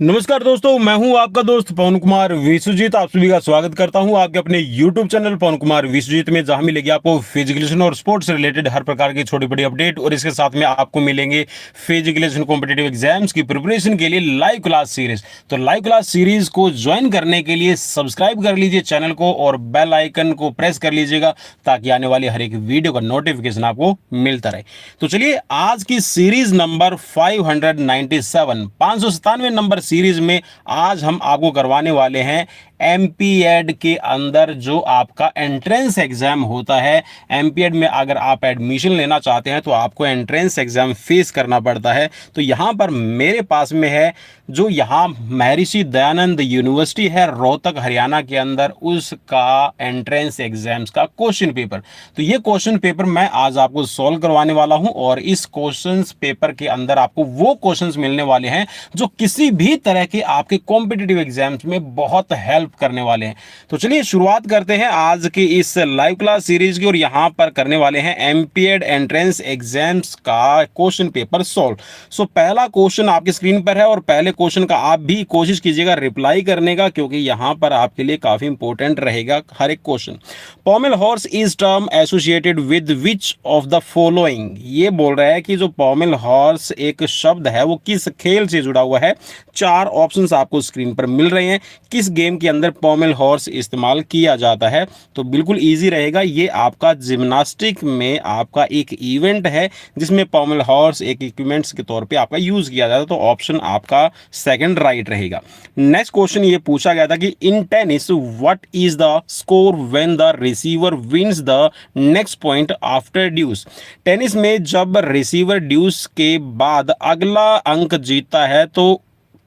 नमस्कार दोस्तों, मैं हूं आपका दोस्त पवन कुमार विश्वजीत। आप सभी का स्वागत करता हूं आपके अपने YouTube चैनल पवन कुमार विश्वजीत में, जहां मिलेगी आपको फिजिकलेशन और स्पोर्ट्स से रिलेटेड हर प्रकार की छोटी बड़ी अपडेट, और इसके साथ में आपको मिलेंगे फिजिकलेशन कॉम्पिटेटिव एग्जाम्स की प्रिपरेशन के लिए लाइव क्लास सीरीज। तो लाइव क्लास सीरीज को ज्वाइन करने के लिए सब्सक्राइब कर लीजिए चैनल को और बेल आइकन को प्रेस कर लीजिएगा, ताकि आने वाली हर एक वीडियो का नोटिफिकेशन आपको मिलता रहे। तो चलिए, आज की सीरीज नंबर 597 नंबर सीरीज में आज हम आपको करवाने वाले हैं एमपीएड के अंदर जो आपका एंट्रेंस एग्जाम होता है। एमपीएड में अगर आप एडमिशन लेना चाहते हैं तो आपको एंट्रेंस एग्जाम फेस करना पड़ता है। तो यहाँ पर मेरे पास में है जो यहाँ महर्षि दयानंद यूनिवर्सिटी है रोहतक हरियाणा के अंदर, उसका एंट्रेंस एग्जाम्स का क्वेश्चन पेपर। तो ये क्वेश्चन पेपर मैं आज आपको सॉल्व करवाने वाला हूं, और इस क्वेश्चन पेपर के अंदर आपको वो क्वेश्चंस मिलने वाले हैं जो किसी भी तरह के आपके कॉम्पिटिटिव एग्जाम्स में बहुत हेल्प करने वाले हैं। तो चलिए शुरुआत करते हैं आज की इस लाइव क्लास सीरीज की, और यहां पर करने वाले हैं एमपीएड एंट्रेंस एग्जाम्स का क्वेश्चन पेपर सॉल्व। सो पहला क्वेश्चन आपकी स्क्रीन पर है, और पहले क्वेश्चन का आप भी कोशिश कीजिएगा रिप्लाई करने का, क्योंकि यहां पर आपके लिए काफी इंपॉर्टेंट रहेगा हर एक question. Pommel horse is term associated with which of the following. ये बोल रहा है कि जो पॉमेल हॉर्स एक शब्द है वो किस खेल से जुड़ा हुआ है। चार ऑप्शंस आपको स्क्रीन पर मिल रहे हैं। किस गेम के अंदर पॉमेल हॉर्स इस्तेमाल किया जाता है? तो बिल्कुल इजी रहेगा। ये आपका जिम्नास्टिक में आपका एक इवेंट है जिसमें पॉमेल हॉर्स एक इक्विपमेंट्स के तौर पे आपका यूज किया जाता है। तो ऑप्शन आपका सेकंड राइट रहेगा। नेक्स्ट क्वेश्चन ये पूछा गया था कि in tennis what is the score when the receiver wins the next point after deuce. Tennis में जब रिसीवर ड्यूस के बाद अगला अंक जीतता है तो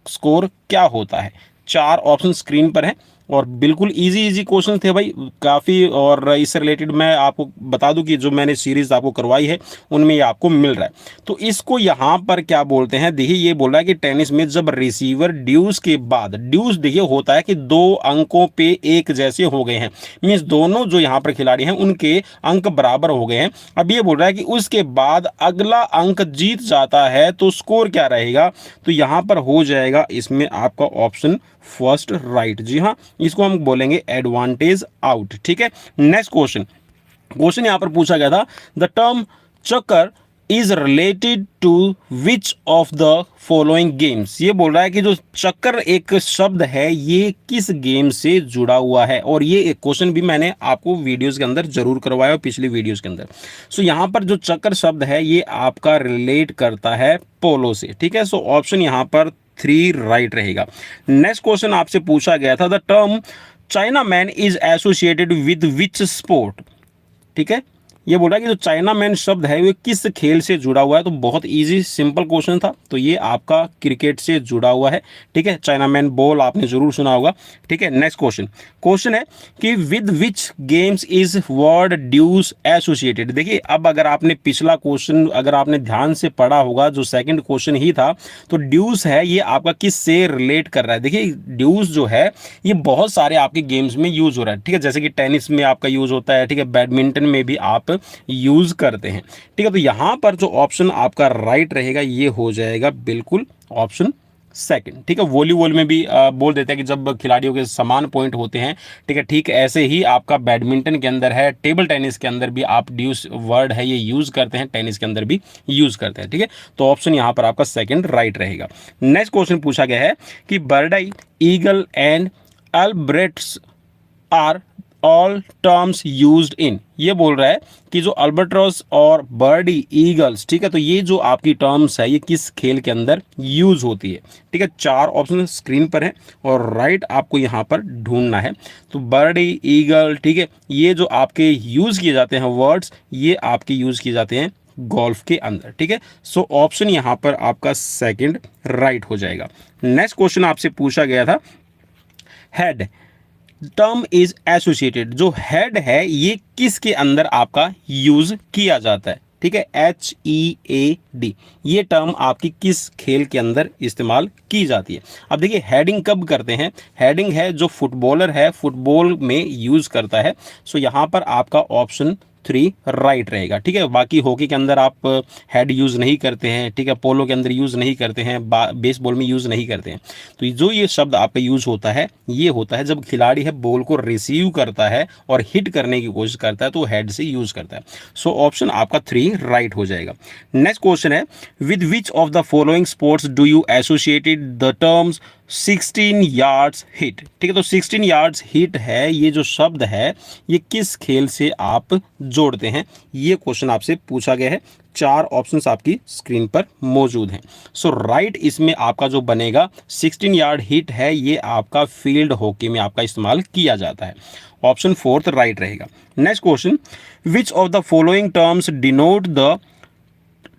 स्कोर क्या होता है? चार ऑप्शन स्क्रीन पर हैं, और बिल्कुल इजी इजी क्वेश्चन थे भाई काफ़ी। और इससे रिलेटेड मैं आपको बता दूं कि जो मैंने सीरीज आपको करवाई है उनमें ये आपको मिल रहा है। तो इसको यहाँ पर क्या बोलते हैं, देखिए ये बोल रहा है कि टेनिस में जब रिसीवर ड्यूस के बाद, ड्यूस देखिए होता है कि दो अंकों पे एक जैसे हो गए हैं, मीन्स दोनों जो यहाँ पर खिलाड़ी हैं उनके अंक बराबर हो गए हैं। अब ये बोल रहा है कि उसके बाद अगला अंक जीत जाता है तो स्कोर क्या रहेगा? तो यहाँ पर हो जाएगा इसमें आपका ऑप्शन फर्स्ट राइट। जी हाँ, इसको हम बोलेंगे एडवांटेज आउट। ठीक है, नेक्स्ट क्वेश्चन यहां पर पूछा गया था the term chakkar is related to which of the following games. ये बोल रहा है कि जो चक्कर एक शब्द है ये किस गेम से जुड़ा हुआ है, और ये एक क्वेश्चन भी मैंने आपको वीडियोस के अंदर जरूर करवाया पिछली वीडियोस के अंदर। सो यहाँ पर जो चक्कर शब्द है ये आपका रिलेट करता है पोलो से। ठीक है, सो ऑप्शन यहाँ पर 3 राइट रहेगा। नेक्स्ट क्वेश्चन आपसे पूछा गया था the term China man is associated with which sport. ठीक है, ये बोल रहा है कि जो चाइना मैन शब्द है वो किस खेल से जुड़ा हुआ है। तो बहुत इजी सिंपल क्वेश्चन था, तो ये आपका क्रिकेट से जुड़ा हुआ है। ठीक है, चाइना मैन बॉल आपने जरूर सुना होगा। ठीक है, नेक्स्ट क्वेश्चन है कि with which games is word deuce associated. देखिए अब अगर आपने पिछला क्वेश्चन अगर आपने ध्यान से पढ़ा होगा, जो सेकंड क्वेश्चन ही था, तो ड्यूस है ये आपका किस से रिलेट कर रहा है। देखिए ड्यूस जो है ये बहुत सारे आपके गेम्स में यूज हो रहा है। ठीक है, जैसे कि टेनिस में आपका यूज होता है। ठीक है, बैडमिंटन में भी आप यूज करते हैं। ठीक है, तो यहां पर जो ऑप्शन आपका राइट रहेगा ये हो जाएगा बिल्कुल ऑप्शन सेकंड। ठीक है, वॉलीबॉल में भी बोल देते हैं कि जब खिलाड़ियों के समान पॉइंट होते हैं। ठीक है, ठीक ऐसे ही आपका बैडमिंटन के अंदर है, टेबल टेनिस के अंदर भी आप ड्यूस वर्ड है ये यूज करते हैं, टेनिस के अंदर भी यूज करते हैं। ठीक है, तो ऑप्शन यहां पर आपका सेकंड राइट रहेगा। नेक्स्ट क्वेश्चन पूछा गया है कि birdie, eagle and albatross are all terms used in. ये बोल रहा है कि जो अल्बाट्रॉस और बर्डी, ईगल्स, ठीक है, तो ये जो आपकी टर्म्स है ये किस खेल के अंदर यूज होती है। ठीक है, चार ऑप्शन स्क्रीन पर है और राइट आपको यहाँ पर ढूंढना है। तो बर्डी, ईगल, ठीक है, ये जो आपके यूज किए जाते हैं वर्ड्स, ये आपके यूज किए जाते हैं गोल्फ के अंदर। ठीक है, सो ऑप्शन यहाँ पर आपका सेकंड राइट हो जाएगा। नेक्स्ट क्वेश्चन आपसे पूछा गया था हेड टर्म इज एसोसिएटेड। जो हेड है ये किसके अंदर आपका यूज किया जाता है। ठीक है, HEAD, ये टर्म आपकी किस खेल के अंदर इस्तेमाल की जाती है। अब देखिए हेडिंग कब करते हैं, हेडिंग है जो फुटबॉलर है फुटबॉल में यूज करता है। सो यहाँ पर आपका ऑप्शन 3 राइट रहेगा। ठीक है, बाकी हॉकी के अंदर आप हेड यूज़ नहीं करते हैं, ठीक है, पोलो के अंदर यूज़ नहीं करते हैं, बेसबॉल में यूज़ नहीं करते हैं। तो जो ये शब्द आपका यूज़ होता है, ये होता है जब खिलाड़ी है बॉल को रिसीव करता है और हिट करने की कोशिश करता है तो हेड से यूज़ करता है। सो ऑप्शन आपका 3 राइट हो जाएगा। नेक्स्ट क्वेश्चन है, with which of the following sports do you associated the terms 16 yards hit. ठीक है, तो 16 यार्ड्स हिट है, ये जो शब्द है ये किस खेल से आप जोड़ते हैं, ये क्वेश्चन आपसे पूछा गया है। 4 ऑप्शंस आपकी स्क्रीन पर मौजूद हैं। सो राइट इसमें आपका जो बनेगा 16 यार्ड हिट है, ये आपका फील्ड हॉकी में आपका इस्तेमाल किया जाता है। ऑप्शन 4 राइट रहेगा। Next question, which of the following terms denote the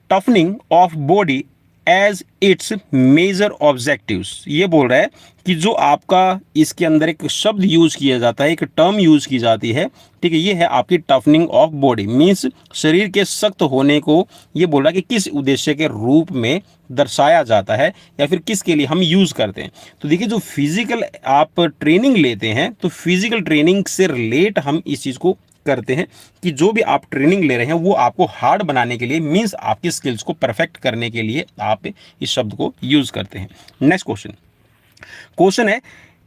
toughening of body as its major objectives. ये बोल रहा है कि जो आपका इसके अंदर एक शब्द यूज किया जाता है, एक टर्म यूज की जाती है, ठीक है, ये है आपकी टफनिंग ऑफ बॉडी, मीन्स शरीर के सख्त होने को ये बोल रहा है कि किस उद्देश्य के रूप में दर्शाया जाता है या फिर किसके लिए हम यूज करते हैं। तो देखिए, जो फिजिकल आप ट्रेनिंग लेते हैं तो फिजिकल ट्रेनिंग से रिलेट हम इस चीज को करते हैं कि जो भी आप ट्रेनिंग ले रहे हैं वो आपको हार्ड बनाने के लिए, मींस आपकी स्किल्स को परफेक्ट करने के लिए आप इस शब्द को यूज करते हैं। नेक्स्ट क्वेश्चन है,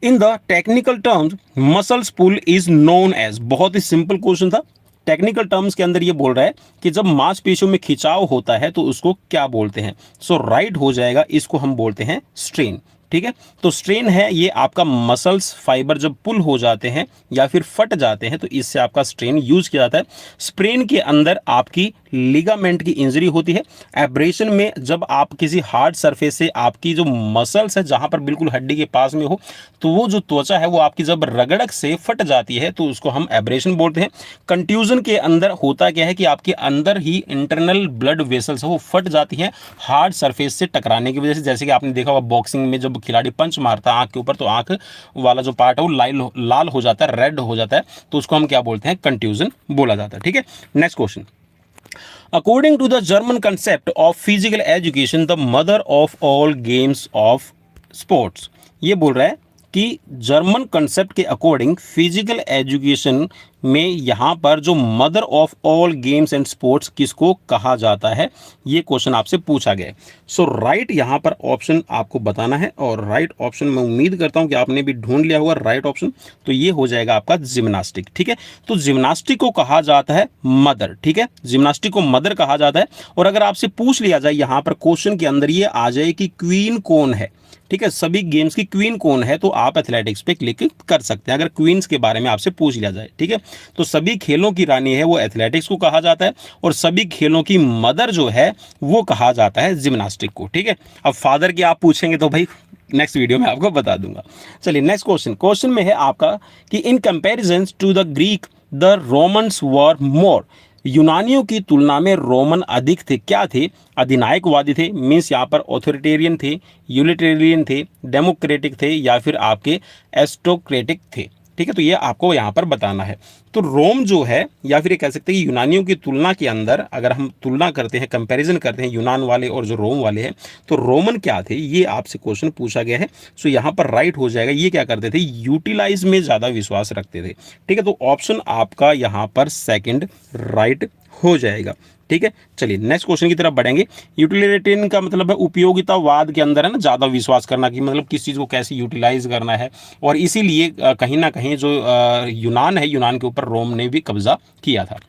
in the technical terms muscles pull is known as. बहुत ही सिंपल क्वेश्चन था। टेक्निकल टर्म्स के अंदर ये बोल रहा है कि जब मांसपेशियों में खिंचाव होता है तो उसको क्या बोलते हैं। सो राइट हो जाएगा, इसको हम बोलते हैं स्ट्रेन। ठीक है, तो स्ट्रेन है ये आपका मसल्स फाइबर जब पुल हो जाते हैं या फिर फट जाते हैं तो इससे आपका स्ट्रेन यूज किया जाता है। स्प्रेन के अंदर आपकी लिगामेंट की इंजरी होती है। एब्रेशन में जब आप किसी हार्ड सरफेस से आपकी जो मसल्स है जहां पर बिल्कुल हड्डी के पास में हो तो वो जो त्वचा है वो आपकी जब रगड़क से फट जाती है तो उसको हम एब्रेशन बोलते हैं। कंट्यूजन के अंदर होता क्या है कि आपके अंदर ही इंटरनल ब्लड वेसल्स है वो फट जाती हैं हार्ड सरफेस से टकराने की वजह से। जैसे कि आपने देखा होगा बॉक्सिंग में जब खिलाड़ी पंच मारता है आंख के ऊपर तो आंख वाला जो पार्ट है वो लाल हो जाता है, रेड हो जाता है, तो उसको हम क्या बोलते हैं, कंट्यूजन बोला जाता है। ठीक है, next question, According to the German concept of physical education, the mother of all games of sports, ये बोल रहा है कि जर्मन कंसेप्ट के अकॉर्डिंग फिजिकल एजुकेशन में यहाँ पर जो mother of all games and sports किसको कहा जाता है, ये क्वेश्चन आपसे पूछा गया है। सो राइट यहाँ पर ऑप्शन आपको बताना है और राइट ऑप्शन मैं उम्मीद करता हूँ कि आपने भी ढूंढ लिया होगा राइट ऑप्शन, तो ये हो जाएगा आपका जिम्नास्टिक। ठीक है, तो जिम्नास्टिक को कहा जाता है मदर। ठीक है, जिम्नास्टिक को मदर कहा जाता है। और अगर आपसे पूछ लिया जाए यहाँ पर क्वेश्चन के अंदर ये आ जाए कि क्वीन कौन है, ठीक है, सभी गेम्स की क्वीन कौन है, तो आप एथलेटिक्स पे क्लिक कर सकते हैं अगर क्वींस के बारे में आपसे पूछ लिया जाए। ठीक है, तो सभी खेलों की रानी है वो एथलेटिक्स को कहा जाता है और सभी खेलों की मदर जो है वो कहा जाता है जिम्नास्टिक को। ठीक है, अब फादर की आप पूछेंगे तो भाई नेक्स्ट वीडियो में आपको बता दूंगा। चलिए नेक्स्ट क्वेश्चन में है आपका कि in comparison to the Greek the Romans were more. यूनानियों की तुलना में रोमन अधिक थे, क्या थे, अधिनायकवादी थे, मीन्स यहाँ पर ऑथोरिटेरियन थे, यूटिलिटेरियन थे, डेमोक्रेटिक थे या फिर आपके एस्टोक्रेटिक थे। ठीक है, तो ये आपको यहाँ पर बताना है। तो रोम जो है या फिर ये कह सकते हैं कि यूनानियों की तुलना के अंदर अगर हम तुलना करते हैं, कंपैरिजन करते हैं यूनान वाले और जो रोम वाले हैं, तो रोमन क्या थे, ये आपसे क्वेश्चन पूछा गया है। सो यहाँ पर राइट हो जाएगा, ये क्या करते थे, यूटिलाइज में ज़्यादा विश्वास रखते थे। ठीक है, तो ऑप्शन आपका यहाँ पर सेकंड राइट हो जाएगा। ठीक है, चलिए नेक्स्ट क्वेश्चन की तरफ बढ़ेंगे। यूटिलिटेरियन का मतलब है उपयोगितावाद के अंदर है ना ज़्यादा विश्वास करना कि मतलब किस चीज़ को कैसे यूटिलाइज करना है, और इसीलिए कहीं ना कहीं जो यूनान है, यूनान के ऊपर रोम ने भी कब्जा किया था।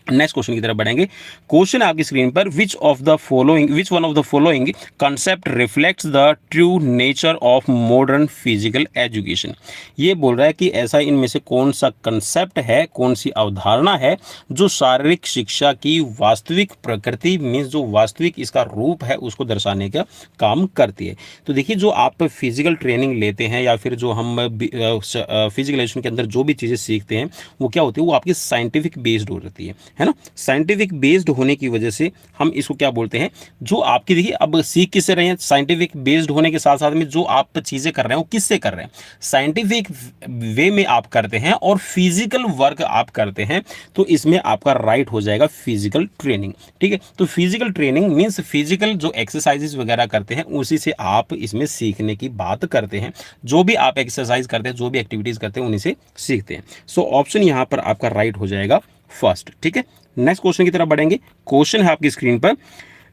नेक्स्ट क्वेश्चन की तरफ बढ़ेंगे। क्वेश्चन आपकी स्क्रीन पर, which one of the following concept reflects the true nature of modern physical education. ये बोल रहा है कि ऐसा इनमें से कौन सा कंसेप्ट है, कौन सी अवधारणा है जो शारीरिक शिक्षा की वास्तविक प्रकृति मीन्स जो वास्तविक इसका रूप है उसको दर्शाने का काम करती है। तो देखिए, जो आप फिजिकल ट्रेनिंग लेते हैं या फिर जो हम फिजिकल एजुकेशन के अंदर जो भी चीज़ें सीखते हैं वो क्या होती है, वो आपकी साइंटिफिक बेस्ड हो जाती है ना। साइंटिफिक बेस्ड होने की वजह से हम इसको क्या बोलते हैं, जो आपकी देखिए अब सीख किससे रहे हैं, साइंटिफिक बेस्ड होने के साथ साथ में जो आप चीजें कर रहे हैं वो किससे कर रहे हैं, साइंटिफिक वे में आप करते हैं और फिजिकल वर्क आप करते हैं, तो इसमें आपका राइट हो जाएगा फिजिकल ट्रेनिंग। ठीक है, तो फिजिकल ट्रेनिंग मीन्स फिजिकल जो एक्सरसाइजेस वगैरह करते हैं उसी से आप इसमें सीखने की बात करते हैं। जो भी आप एक्सरसाइज करते हैं, जो भी एक्टिविटीज करते हैं उन्हीं से सीखते हैं। सो ऑप्शन यहां पर आपका राइट हो जाएगा फर्स्ट। ठीक है, नेक्स्ट क्वेश्चन की तरफ बढ़ेंगे। क्वेश्चन है आपकी स्क्रीन पर,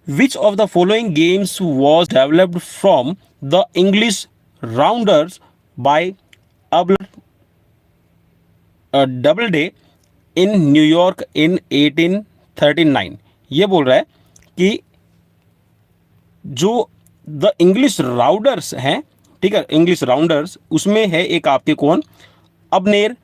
which of the following games was developed from the English rounders bye double day in New York इन 1839। ये बोल रहा है कि जो द इंग्लिश राउंडर्स हैं, ठीक है, इंग्लिश राउंडर्स, उसमें है एक आपके कौन, अबनेर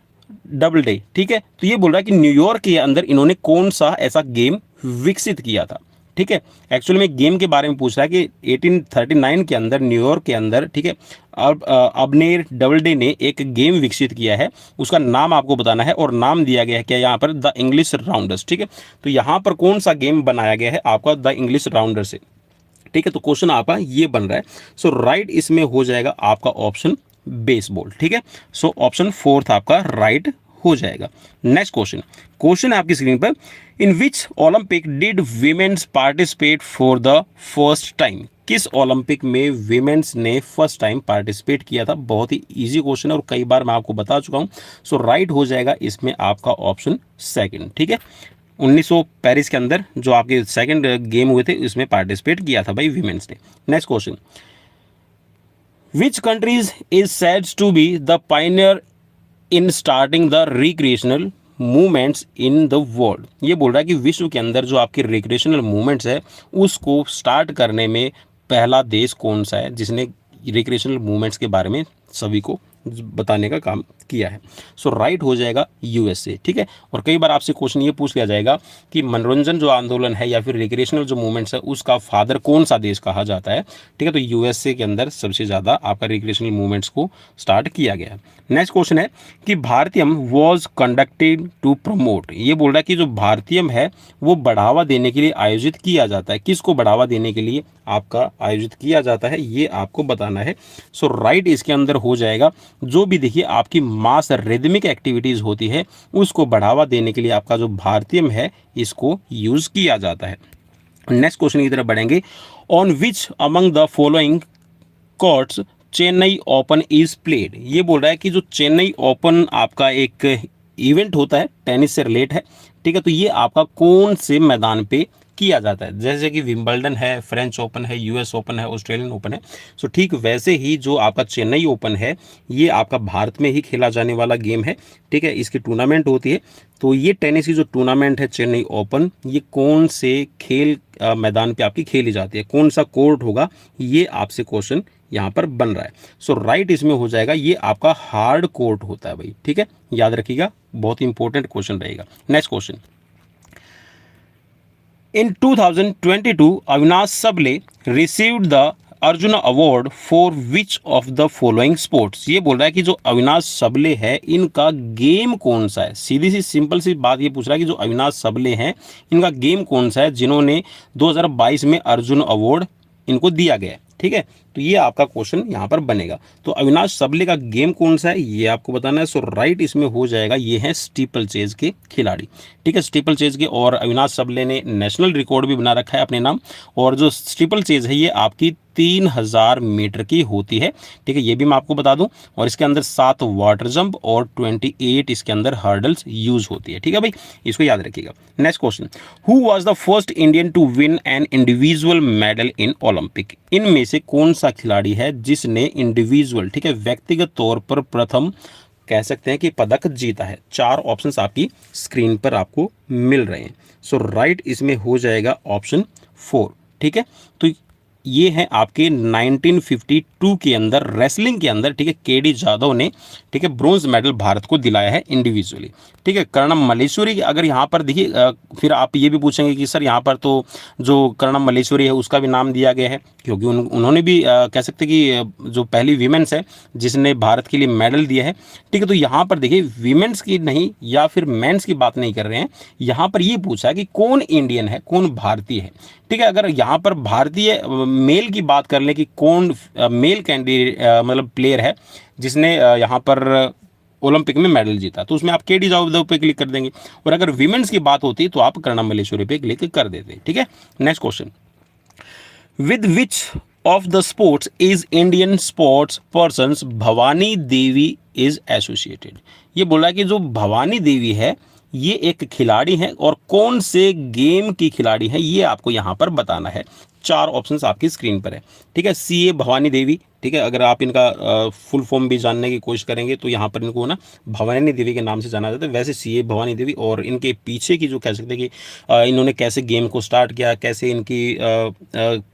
डबल डे। ठीक है, तो ये बोल रहा है कि न्यूयॉर्क के अंदर इन्होंने कौन सा ऐसा गेम विकसित किया था। ठीक है, एक्चुअली में गेम के बारे में पूछ रहा है कि 1839 के अंदर न्यूयॉर्क के अंदर, ठीक है, अब अबनेर डबल डे ने एक गेम विकसित किया है, उसका नाम आपको बताना है और नाम दिया गया है क्या यहाँ पर, द इंग्लिश राउंडर्स। ठीक है, तो यहाँ पर कौन सा गेम बनाया गया है आपका द इंग्लिश राउंडर से। ठीक है, तो क्वेश्चन आपका ये बन रहा है। सो राइट इसमें हो जाएगा आपका ऑप्शन बेसबॉल। ठीक है, सो ऑप्शन फोर्थ आपका राइट हो जाएगा। नेक्स्ट क्वेश्चन, क्वेश्चन है आपकी स्क्रीन पर, in which Olympic did women's participate for the first time. किस ओलंपिक में वीमेंस ने फर्स्ट टाइम पार्टिसिपेट किया था। बहुत ही इजी क्वेश्चन है और कई बार मैं आपको बता चुका हूं। सो राइट हो जाएगा इसमें आपका ऑप्शन सेकंड। ठीक है, 1900 पेरिस के अंदर जो आपके सेकंड गेम हुए थे इसमें पार्टिसिपेट किया था भाई वीमेंस ने। Next question, which countries is said to be the pioneer in starting the recreational movements in the world. ये बोल रहा है कि विश्व के अंदर जो आपके रिक्रिएशनल मूवमेंट्स है उसको स्टार्ट करने में पहला देश कौन सा है जिसने रिक्रिएशनल मूवमेंट्स के बारे में सभी को बताने का काम किया है। सो राइट हो जाएगा यूएसए। ठीक है, और कई बार आपसे क्वेश्चन ये पूछ लिया जाएगा कि मनोरंजन जो आंदोलन है या फिर रिक्रिएशनल जो मूवमेंट्स है उसका फादर कौन सा देश कहा जाता है। ठीक है, तो यूएसए के अंदर सबसे ज़्यादा आपका रिक्रिएशनल मूवमेंट्स को स्टार्ट किया गया है। नेक्स्ट क्वेश्चन है कि भारतीयम वॉज कंडक्टेड टू प्रमोट। ये बोल रहा है कि जो भारतीयम है वो बढ़ावा देने के लिए आयोजित किया जाता है। किसको बढ़ावा देने के लिए आपका आयोजित किया जाता है ये आपको बताना है। सो राइट इसके अंदर हो जाएगा, जो भी देखिए आपकी मास रिदमिक एक्टिविटीज होती है उसको बढ़ावा देने के लिए आपका जो भारतीयम है इसको यूज किया जाता है। नेक्स्ट क्वेश्चन की तरफ बढ़ेंगे, on which among the following courts Chennai open is played. ये बोल रहा है कि जो चेन्नई ओपन आपका एक इवेंट होता है टेनिस से रिलेट है। ठीक है, तो ये आपका कौन से मैदान पे किया जाता है। जैसे कि विंबलडन है, फ्रेंच ओपन है, यूएस ओपन है, ऑस्ट्रेलियन ओपन है। सो ठीक वैसे ही जो आपका चेन्नई ओपन है ये आपका भारत में ही खेला जाने वाला गेम है। ठीक है, इसकी टूर्नामेंट होती है। तो ये टेनिस की जो टूर्नामेंट है चेन्नई ओपन, ये कौन से खेल मैदान पे आपकी खेली जाती है, कौन सा कोर्ट होगा, ये आपसे क्वेश्चन यहाँ पर बन रहा है। सो राइट इसमें हो जाएगा, ये आपका हार्ड कोर्ट होता है भाई। ठीक है, याद रखिएगा, बहुत इंपॉर्टेंट क्वेश्चन रहेगा। Next question, In 2022, Avinash Sable received the Arjun award for which of the following sports. ये बोल रहा है कि जो अविनाश सबले है इनका गेम कौन सा है। सीधी सी सिंपल सी बात ये पूछ रहा है कि जो अविनाश सबले हैं इनका गेम कौन सा है जिन्होंने 2022 में अर्जुन अवार्ड इनको दिया गया है। ठीक है, तो ये आपका क्वेश्चन यहाँ पर बनेगा। तो अविनाश सबले का गेम कौन सा है ये आपको बताना है। सो राइट इसमें हो जाएगा, ये है स्टीपल चेज के खिलाड़ी। ठीक है, स्टीपल चेज के, और अविनाश सबले ने नेशनल रिकॉर्ड भी बना रखा है अपने नाम। और जो स्टीपल चेज है ये आपकी 3000 मीटर की होती है। ठीक है, ये भी मैं आपको बता दूं। और इसके अंदर 7 वाटर जंप और 28 इसके अंदर हर्डल्स यूज होती है। ठीक है भाई, इसको याद रखिएगा। Next question, who was the first Indian to win an individual medal in Olympic. इनमें से कौन सा खिलाड़ी है जिसने इंडिविजुअल, ठीक है, व्यक्तिगत तौर पर प्रथम कह सकते हैं कि पदक जीता है। 4 ऑप्शंस आपकी स्क्रीन पर आपको मिल रहे हैं। सो राइट इसमें हो जाएगा ऑप्शन 4। ठीक है, तो ये है आपके 1952 के अंदर रेसलिंग के अंदर, ठीक है, केडी जाधव ने, ठीक है, ब्रोंज मेडल भारत को दिलाया है इंडिविजुअली। ठीक है, कर्णम मल्लेश्वरी, अगर यहाँ पर देखिए फिर आप ये भी पूछेंगे कि सर यहाँ पर तो जो कर्णम मल्लेश्वरी है उसका भी नाम दिया गया है क्योंकि उन्होंने भी कह सकते कि जो पहली वीमेंस है जिसने भारत के लिए मेडल दिया है। ठीक है, तो यहाँ पर देखिए वीमेंस की नहीं या फिर मेंस की बात नहीं कर रहे हैं, यहाँ पर ये पूछा है कि कौन इंडियन है, कौन भारतीय है। ठीक है, अगर यहाँ पर भारतीय मेल की बात कर लें कि कौन मेल कैंडिडेट मतलब प्लेयर है जिसने यहाँ पर ओलंपिक में मेडल जीता, तो उसमें आप केडी जाधव पे क्लिक कर देंगे। और अगर विमेंस की बात होती तो आप कर्णम मल्लेश्वरी पे क्लिक कर देते। ठीक है, next question, with which of the sports is Indian sports persons Bhavani Devi is associated. ये बोला कि जो भवानी देवी है ये एक खिलाड़ी हैं और कौन से गेम की खिलाड़ी हैं ये आपको यहाँ पर बताना है। 4 ऑप्शंस आपकी स्क्रीन पर है, ठीक है। सीए भवानी देवी, ठीक है। अगर आप इनका फुल फॉर्म भी जानने की कोशिश करेंगे तो यहाँ पर इनको ना भवानी देवी के नाम से जाना जाता है। वैसे सीए भवानी देवी, और इनके पीछे की जो कह सकते हैं कि इन्होंने कैसे गेम को स्टार्ट किया, कैसे इनकी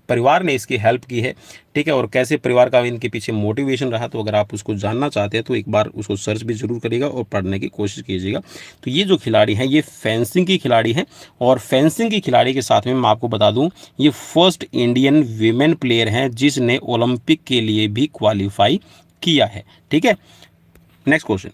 परिवार ने इसकी हेल्प की है, ठीक है, और कैसे परिवार का इनके पीछे मोटिवेशन रहा, तो अगर आप उसको जानना चाहते हैं तो एक बार उसको सर्च भी जरूर करिएगा और पढ़ने की कोशिश कीजिएगा। तो ये जो खिलाड़ी हैं ये फेंसिंग की खिलाड़ी हैं, और फेंसिंग की खिलाड़ी के साथ में मैं आपको बता दूं ये फर्स्ट इंडियन वीमेन प्लेयर हैं जिसने ओलंपिक के लिए भी क्वालिफाई किया है, ठीक है। Next question,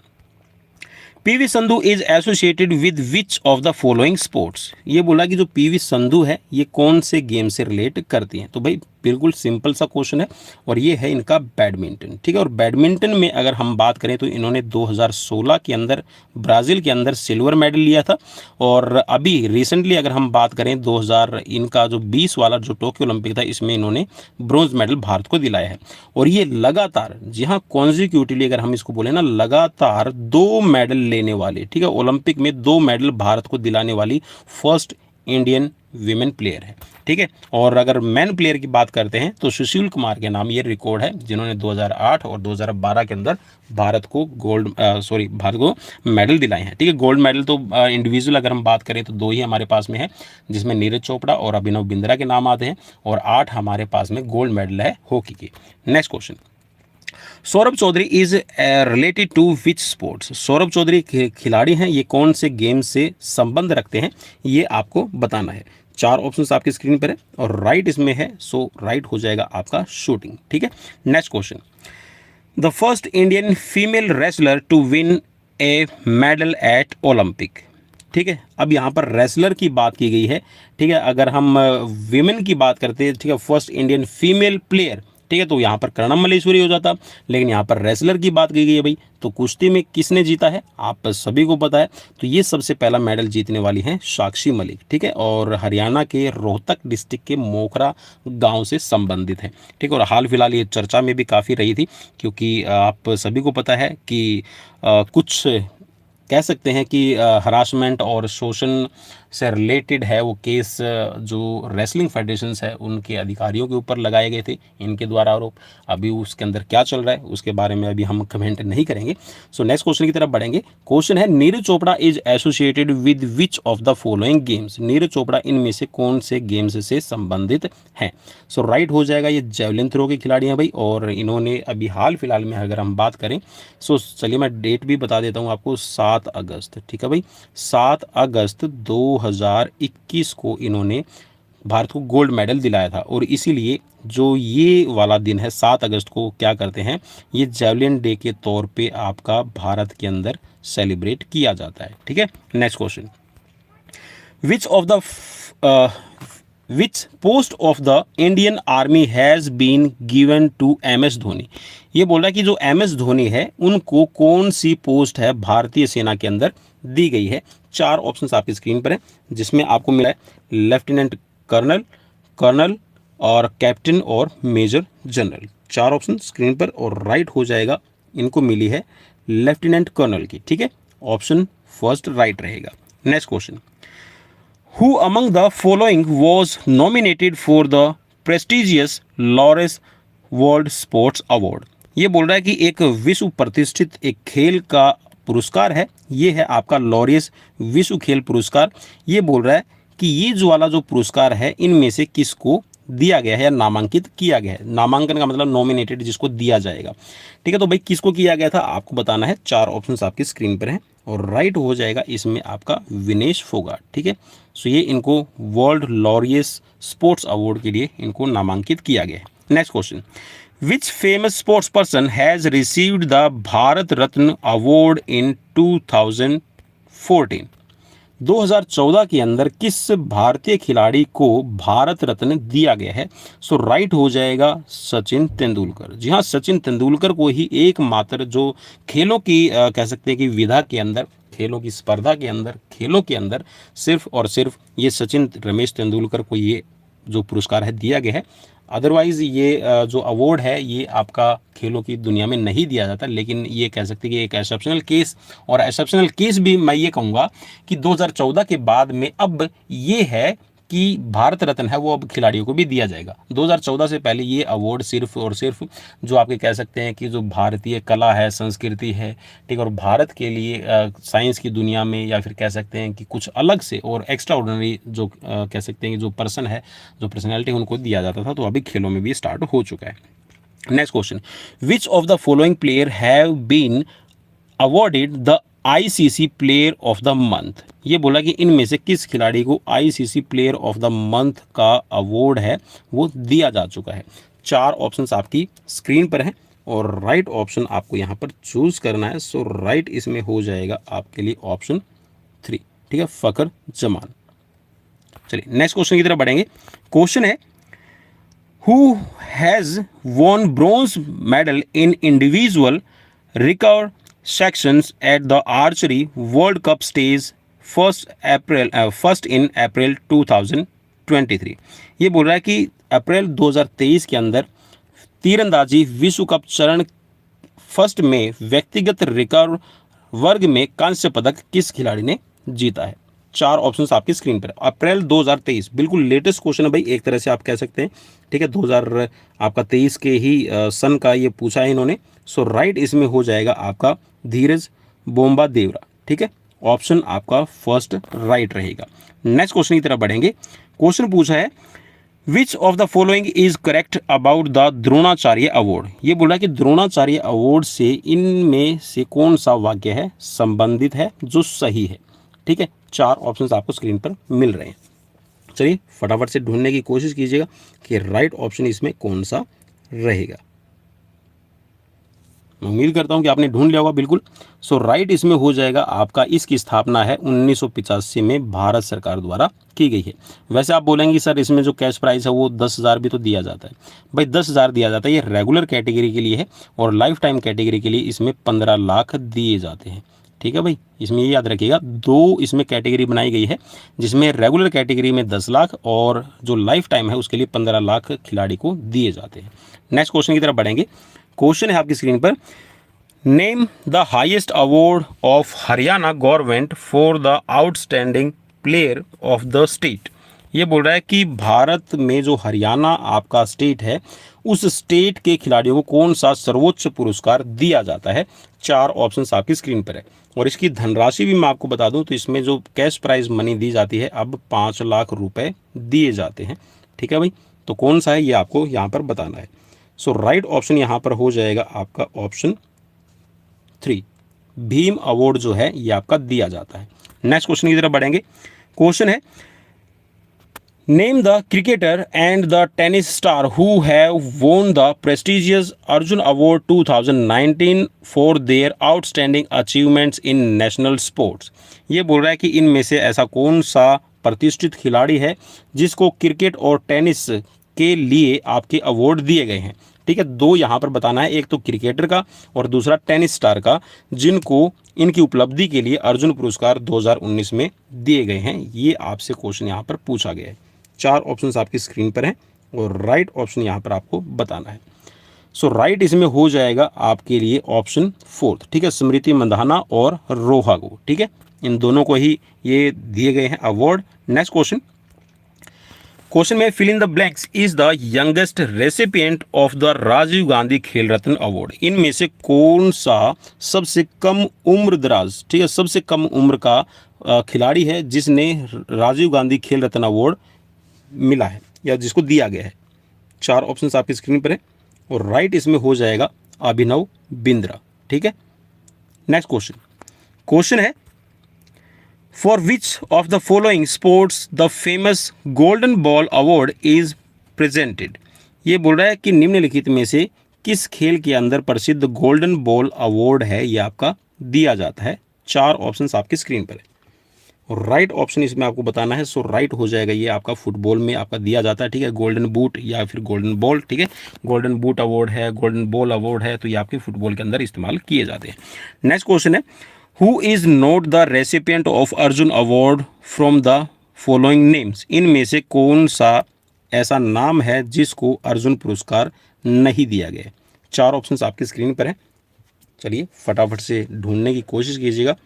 PV Sandhu is associated with which of the following sports. ये बोला कि जो पीवी संधू है ये कौन से गेम से रिलेट करती हैं। तो भाई बिल्कुल सिंपल सा क्वेश्चन है, और ये है इनका बैडमिंटन, ठीक है। और बैडमिंटन में अगर हम बात करें तो इन्होंने 2016 के अंदर ब्राज़ील के अंदर सिल्वर मेडल लिया था, और अभी रिसेंटली अगर हम बात करें 2000 इनका जो 20 वाला जो टोक्यो ओलंपिक था इसमें इन्होंने ब्रॉन्ज मेडल भारत को दिलाया है। और ये लगातार, जी हाँ, कॉन्जिक्यूटिवली अगर हम इसको बोले ना, लगातार 2 मेडल लेने वाले, ठीक है, ओलंपिक में 2 मेडल भारत को दिलाने वाली फर्स्ट इंडियन वीमेन प्लेयर है, ठीक है। और अगर मैन प्लेयर की बात करते हैं तो सुशील कुमार के नाम ये रिकॉर्ड है, जिन्होंने 2008 और 2012 के अंदर भारत को भारत को मेडल दिलाए हैं, ठीक है। गोल्ड मेडल तो इंडिविजुअल अगर हम बात करें तो 2 ही हमारे पास में है, जिसमें नीरज चोपड़ा और अभिनव बिंद्रा के नाम आते हैं, और 8 हमारे पास में गोल्ड मेडल है हॉकी की। Next question, Saurabh Chaudhary is related to which sports. Saurabh Chaudhary खिलाड़ी हैं, ये कौन से गेम से संबंध रखते हैं ये आपको बताना है। 4 ऑप्शंस आपकी स्क्रीन पर है, और राइट इसमें है, सो राइट हो जाएगा आपका शूटिंग, ठीक है। Next question, the first Indian female wrestler to win a medal at Olympic, ठीक है। अब यहाँ पर रेसलर की बात की गई है, ठीक है। अगर हम विमेन की बात करते हैं, ठीक है, फर्स्ट इंडियन फीमेल प्लेयर, ठीक है, तो यहाँ पर कर्णम मल्लेश्वरी हो जाता, लेकिन यहाँ पर रेसलर की बात की गई है भाई, तो कुश्ती में किसने जीता है आप सभी को पता है। तो ये सबसे पहला मेडल जीतने वाली हैं साक्षी मलिक, ठीक है, और हरियाणा के रोहतक डिस्ट्रिक्ट के मोखरा गांव से संबंधित है, ठीक है। और हाल फिलहाल ये चर्चा में भी काफ़ी रही थी, क्योंकि आप सभी को पता है कि कुछ कह सकते हैं कि हरासमेंट और शोषण से रिलेटेड है वो केस, जो रेसलिंग फेडरेशंस है उनके अधिकारियों के ऊपर लगाए गए थे इनके द्वारा आरोप। अभी उसके अंदर क्या चल रहा है उसके बारे में अभी हम कमेंट नहीं करेंगे। सो नेक्स्ट क्वेश्चन की तरफ बढ़ेंगे। क्वेश्चन है, Neeraj Chopra is associated with which of the following games. Neeraj Chopra इनमें से कौन से गेम्स से संबंधित हैं। सो राइट हो जाएगा, ये जेवलिन थ्रो के खिलाड़ी हैं भाई, और इन्होंने अभी हाल फिलहाल में अगर हम बात करें, सो चलिए मैं डेट भी बता देता हूँ आपको, 7 अगस्त, ठीक है भाई, 7 अगस्त 2021 को इन्होंने भारत को गोल्ड मेडल दिलाया था। और इसीलिए जो ये वाला दिन है 7 अगस्त को क्या करते हैं, ये जेवलिन डे के तौर पे आपका भारत के अंदर सेलिब्रेट किया जाता है, ठीक है। Next question, which post of the Indian army has been given to MS Dhoni. ये बोल रहा है कि जो MS धोनी है उनको कौन सी पोस्ट है भारतीय सेना के अंदर दी गई है। 4 ऑप्शंस आपकी स्क्रीन पर है, जिसमें आपको मिला है लेफ्टिनेंट कर्नल, कर्नल और कैप्टन और मेजर जनरल। 4 ऑप्शन स्क्रीन पर, और राइट हो जाएगा, इनको मिली है लेफ्टिनेंट कर्नल की, ठीक है। ऑप्शन फर्स्ट राइट रहेगा। Next question, Who among the following was nominated for the prestigious Lawrence World Sports Award। ये बोल रहा है कि एक विश्व प्रतिष्ठित एक खेल का पुरस्कार है, ये है आपका लॉरियस विश्व खेल पुरस्कार। ये बोल रहा है कि ये जो वाला जो पुरस्कार है इनमें से किसको दिया गया है या नामांकित किया गया है। नामांकन का मतलब नॉमिनेटेड, जिसको दिया जाएगा, ठीक है। तो भाई किसको किया गया था आपको बताना है। 4 ऑप्शंस आपकी स्क्रीन पर हैं, और राइट हो जाएगा इसमें आपका विनेश फोगाट, ठीक है। सो ये इनको वर्ल्ड लॉरियस स्पोर्ट्स अवार्ड के लिए इनको नामांकित किया गया है। Next question, which famous sports person has received the Bharat Ratna award in 2014। 2014 के अंदर किस भारतीय खिलाड़ी को भारत रत्न दिया गया है। सो राइट हो जाएगा सचिन तेंदुलकर। जी हाँ, सचिन तेंदुलकर को ही एकमात्र जो खेलों की कह सकते हैं कि विधा के अंदर, खेलों की स्पर्धा के अंदर, खेलों के अंदर सिर्फ और सिर्फ ये सचिन रमेश तेंदुलकर को ये जो पुरस्कार है दिया गया है। अदरवाइज़ ये जो अवार्ड है ये आपका खेलों की दुनिया में नहीं दिया जाता, लेकिन ये कह सकते हैं कि एक एक्सेप्शनल केस, और एक्सेप्शनल केस भी मैं ये कहूँगा कि 2014 के बाद में अब ये है कि भारत रत्न है वो अब खिलाड़ियों को भी दिया जाएगा। 2014 से पहले ये अवार्ड सिर्फ और सिर्फ जो आपके कह सकते हैं कि जो भारतीय कला है, संस्कृति है, ठीक है, और भारत के लिए साइंस की दुनिया में या फिर कह सकते हैं कि कुछ अलग से और एक्स्ट्रा ऑर्डिनरी जो कह सकते हैं कि जो पर्सन है, जो पर्सनैलिटी है, उनको दिया जाता था। तो अभी खेलों में भी स्टार्ट हो चुका है। Next question, which of the following player have been awarded the ICC player of the month. ये बोला कि इनमें से किस खिलाड़ी को ICC player of the month का अवार्ड है वो दिया जा चुका है। 4 ऑप्शंस आपकी स्क्रीन पर हैं और राइट ऑप्शन आपको यहाँ पर चूज करना है। सो राइट इसमें हो जाएगा आपके लिए ऑप्शन 3, ठीक है, फकर जमान। चलिए नेक्स्ट क्वेश्चन की तरफ बढ़ेंगे। क्वेश्चन है, who has won bronze medal in individual recurve sections at the archery world cup stage first in April 2023। ये बोल रहा है कि अप्रैल 2023 के अंदर तीरंदाजी विश्व कप चरण फर्स्ट में व्यक्तिगत रिकर्व वर्ग में कांस्य पदक किस खिलाड़ी ने जीता है। 4 ऑप्शंस आपकी स्क्रीन पर। अप्रैल 2023 बिल्कुल लेटेस्ट क्वेश्चन है भाई, एक तरह से आप कह सकते हैं, ठीक है, 2023 के ही सन का ये पूछा है इन्होंने। सो राइट इसमें हो जाएगा आपका धीरज बोम्बा देवरा, ठीक है, ऑप्शन आपका फर्स्ट राइट रहेगा। नेक्स्ट क्वेश्चन की तरफ बढ़ेंगे। क्वेश्चन पूछा है, विच of the following is correct about the Dronacharya award. ये बोला कि द्रोणाचार्य अवार्ड से इनमें से कौन सा वाक्य है संबंधित है जो सही है, ठीक है। 4 ऑप्शंस आपको स्क्रीन पर मिल रहे हैं। चलिए फटाफट से ढूंढने की कोशिश कीजिएगा कि राइट ऑप्शन इसमें कौन सा रहेगा। मैं उम्मीद करता हूं कि आपने ढूंढ लिया होगा बिल्कुल। सो राइट इसमें हो जाएगा आपका, इसकी स्थापना है 1985 में भारत सरकार द्वारा की गई है। वैसे आप बोलेंगे सर इसमें जो कैश प्राइस है वो 10,000 भी तो दिया जाता है। भाई 10,000 दिया जाता है, ये रेगुलर कैटेगरी के लिए है, और लाइफ टाइम कैटेगरी के लिए इसमें 15 लाख दिए जाते हैं, ठीक है भाई। इसमें ये याद रखिएगा, 2 इसमें कैटेगरी बनाई गई है, जिसमें रेगुलर कैटेगरी में 10 लाख और जो लाइफ टाइम है उसके लिए 15 लाख खिलाड़ी को दिए जाते हैं। नेक्स्ट क्वेश्चन की तरफ बढ़ेंगे। क्वेश्चन है आपकी स्क्रीन पर, name the highest award of Haryana government for the outstanding player of the state. ये बोल रहा है कि भारत में जो हरियाणा आपका स्टेट है उस स्टेट के खिलाड़ियों को कौन सा सर्वोच्च पुरस्कार दिया जाता है। 4 ऑप्शंस आपकी स्क्रीन पर है, और इसकी धनराशि भी मैं आपको बता दूं तो इसमें जो कैश प्राइज मनी दी जाती है अब 5 लाख रुपए दिए जाते हैं, ठीक है भाई। तो कौन सा है ये आपको यहाँ पर बताना है। सो राइट ऑप्शन यहाँ पर हो जाएगा आपका ऑप्शन 3, भीम अवार्ड जो है ये आपका दिया जाता है। नेक्स्ट क्वेश्चन की तरफ बढ़ेंगे। क्वेश्चन है, name the cricketer and the tennis star who have won the prestigious Arjun award 2019 for their outstanding achievements in national sports. ये बोल रहा है कि इनमें से ऐसा कौन सा प्रतिष्ठित खिलाड़ी है जिसको क्रिकेट और टेनिस के लिए आपके अवार्ड दिए गए हैं, ठीक है। 2 यहाँ पर बताना है, एक तो क्रिकेटर का और दूसरा टेनिस स्टार का, जिनको इनकी उपलब्धि के लिए अर्जुन पुरस्कार 2019 में दिए गए हैं। ये आपसे क्वेश्चन यहाँ पर पूछा गया है। 4 ऑप्शंस आपकी स्क्रीन पर हैं और राइट ऑप्शन यहाँ पर आपको बताना है। सो राइट इसमें हो जाएगा आपके लिए ऑप्शन 4, ठीक है, स्मृति मंधाना और रोहा को, ठीक है, इन दोनों को ही ये दिए गए हैं अवार्ड। Next question. क्वेश्चन में fill in the blanks is the youngest recipient of the Rajiv Gandhi Khel Ratna award. इनमें से कौन सा सबसे कम उम्र दराज, ठीक है, सबसे कम उम्र का खिलाड़ी है जिसने राजीव गांधी खेल रत्न अवार्ड मिला है या जिसको दिया गया है। 4 ऑप्शंस आपकी स्क्रीन पर है और राइट इसमें हो जाएगा अभिनव बिंद्रा, ठीक है। Next question. क्वेश्चन है, for which of the following sports the famous golden ball award is presented. ये बोल रहा है कि निम्नलिखित में से किस खेल के अंदर प्रसिद्ध गोल्डन बॉल अवार्ड है ये आपका दिया जाता है। 4 ऑप्शंस आपकी स्क्रीन पर है और राइट ऑप्शन इसमें आपको बताना है। सो राइट हो जाएगा ये आपका फुटबॉल में आपका दिया जाता है, ठीक है, गोल्डन बूट या फिर गोल्डन बॉल, ठीक है, गोल्डन बूट अवार्ड है, गोल्डन बॉल अवार्ड है, तो ये आपके फुटबॉल के अंदर इस्तेमाल किए जाते हैं। नेक्स्ट क्वेश्चन है, who is not the recipient of Arjun award from the following names. इनमें से कौन सा ऐसा नाम है जिसको अर्जुन पुरस्कार नहीं दिया गया? 4 ऑप्शंस आपकी स्क्रीन पर है। चलिए फटाफट से ढूंढने की कोशिश कीजिएगा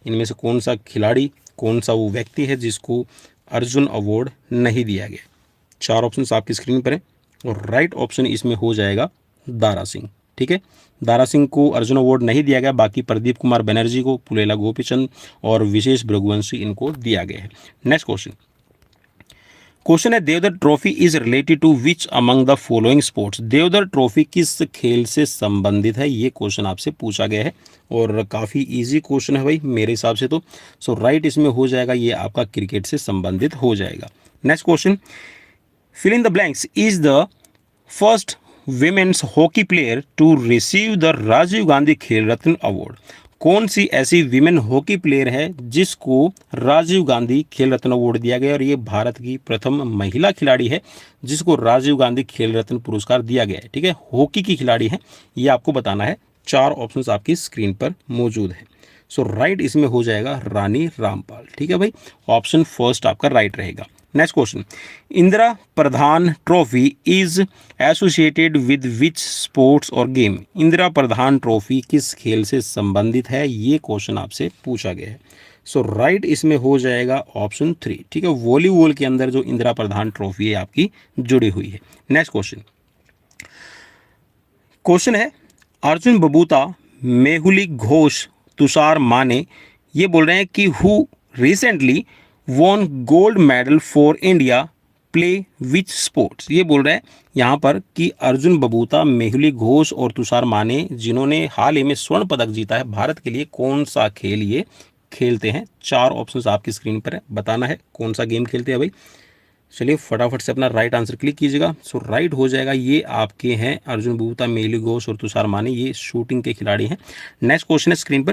इनमें से कौन सा खिलाड़ी, कौन सा वो व्यक्ति है जिसको अर्जुन अवार्ड नहीं दिया गया। 4 ऑप्शंस आपकी स्क्रीन पर है और राइट ऑप्शन इसमें हो जाएगा दारा सिंह। ठीक है, दारा सिंह को अर्जुन अवार्ड नहीं दिया गया, बाकी प्रदीप कुमार बनर्जी को, पुलेला गोपीचंद और विशेष भृगुवंशी इनको दिया गया है। नेक्स्ट क्वेश्चन है Deodhar trophy is related to which among the following sports? Deodhar trophy किस खेल से संबंधित है, ये क्वेश्चन आपसे पूछा गया है और काफ़ी इजी क्वेश्चन है भाई मेरे हिसाब से तो। सो राइट इसमें हो जाएगा ये आपका क्रिकेट से संबंधित हो जाएगा। Next question, fill in the blanks is the first women's hockey player to receive the Rajiv Gandhi Khel Ratna award? कौन सी ऐसी विमेन हॉकी प्लेयर है जिसको राजीव गांधी खेल रत्न अवार्ड दिया गया और ये भारत की प्रथम महिला खिलाड़ी है जिसको राजीव गांधी खेल रत्न पुरस्कार दिया गया है। ठीक है, हॉकी की खिलाड़ी है, ये आपको बताना है। 4 ऑप्शंस आपकी स्क्रीन पर मौजूद है। सो राइट इसमें हो जाएगा रानी रामपाल। ठीक है भाई, ऑप्शन फर्स्ट आपका राइट रहेगा। Next question, Indira Pradhan trophy is associated with which sports और गेम? इंदिरा प्रधान ट्रॉफी किस खेल से संबंधित है, ये क्वेश्चन आपसे पूछा गया है। सो राइट इसमें हो जाएगा ऑप्शन 3। ठीक है, वॉलीबॉल के अंदर जो इंदिरा प्रधान ट्रॉफी है आपकी जुड़ी हुई है। नेक्स्ट क्वेश्चन है अर्जुन बबूता, मेहुली घोष, तुषार माने ये बोल रहे हैं कि who recently won gold medal for India play which sports? ये बोल रहे हैं यहाँ पर कि अर्जुन बबूता, मेहुली घोष और तुषार माने जिन्होंने हाल ही में स्वर्ण पदक जीता है भारत के लिए, कौन सा खेल ये खेलते हैं? 4 ऑप्शंस आपकी स्क्रीन पर है, बताना है कौन सा गेम खेलते हैं भाई। चलिए फटाफट से अपना राइट आंसर क्लिक कीजिएगा। सो राइट हो जाएगा ये आपके हैं अर्जुन बबूता, मेहुली घोष और तुषार माने, ये शूटिंग के खिलाड़ी हैं। नेक्स्ट क्वेश्चन है स्क्रीन पर,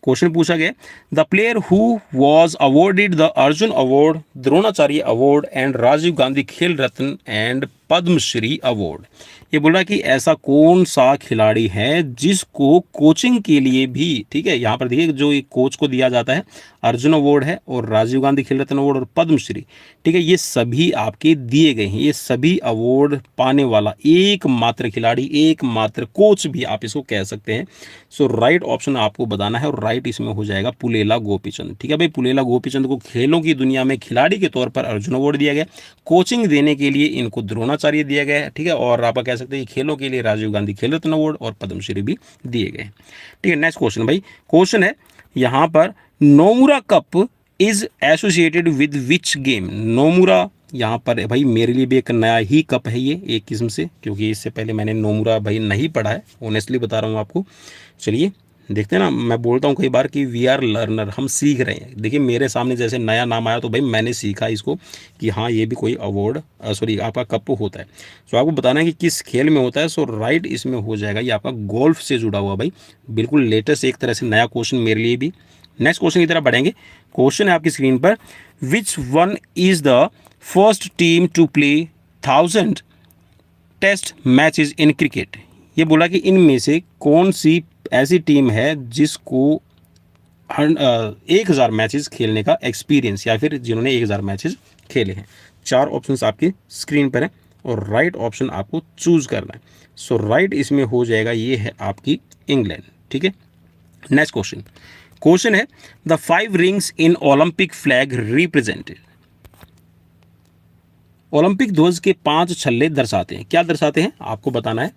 क्वेश्चन पूछा गया the player who was awarded the Arjuna award, Dronacharya award and Rajiv Gandhi Khel Ratna and Padmashri award? ये बोल रहा है कि ऐसा कौन सा खिलाड़ी है जिसको कोचिंग के लिए भी, ठीक है यहाँ पर देखिए जो एक कोच को दिया जाता है, अर्जुन अवार्ड है और राजीव गांधी खेल रत्न अवार्ड और पद्मश्री, ठीक है, ये सभी आपके दिए गए हैं। ये सभी अवार्ड पाने वाला एकमात्र खिलाड़ी, एकमात्र कोच भी आप इसको कह सकते हैं। सो राइट ऑप्शन आपको बताना है और राइट इसमें हो जाएगा पुलेला गोपीचंद। ठीक है भाई, पुलेला गोपीचंद को खेलों की दुनिया में खिलाड़ी के तौर पर अर्जुन अवार्ड दिया गया, कोचिंग देने के लिए इनको द्रोणाचार्य दिया गया है। ठीक है, और आप कह सकते हैं कि खेलों के लिए राजीव गांधी खेल रत्न अवार्ड और पद्मश्री भी दिए गए। ठीक है, नेक्स्ट क्वेश्चन भाई, क्वेश्चन है यहाँ पर Nomura cup is associated with which game? Nomura यहाँ पर भाई मेरे लिए भी एक नया ही कप है ये एक किस्म से, क्योंकि इससे पहले मैंने नोमुरा भाई नहीं पढ़ा है, ऑनेस्टली बता रहा हूँ आपको। चलिए देखते हैं ना, मैं बोलता हूँ कई बार कि वी आर लर्नर, हम सीख रहे हैं। देखिए मेरे सामने जैसे नया नाम आया तो भाई मैंने सीखा इसको कि हाँ ये भी कोई अवार्ड सॉरी आपका कप होता है। सो आपको बताना है कि किस खेल में होता है। सो राइट इसमें हो जाएगा ये आपका गोल्फ से जुड़ा हुआ भाई, बिल्कुल लेटेस्ट एक तरह से नया क्वेश्चन मेरे लिए भी। नेक्स्ट क्वेश्चन की तरफ बढ़ेंगे। क्वेश्चन है आपकी स्क्रीन पर, which one is the first team to play 1000 test matches in cricket? ये बोला कि इनमें से कौन सी ऐसी टीम है जिसको 1000 मैचेस खेलने का एक्सपीरियंस, या फिर जिन्होंने 1000 मैचेस खेले हैं। 4 ऑप्शंस आपकी स्क्रीन पर है और राइट ऑप्शन आपको चूज करना है। सो राइट इसमें हो जाएगा ये है आपकी इंग्लैंड। ठीक है, नेक्स्ट क्वेश्चन है the 5 rings in Olympic flag represented? Olympic ध्वज के 5 छल्ले दर्शाते हैं, क्या दर्शाते हैं आपको बताना है,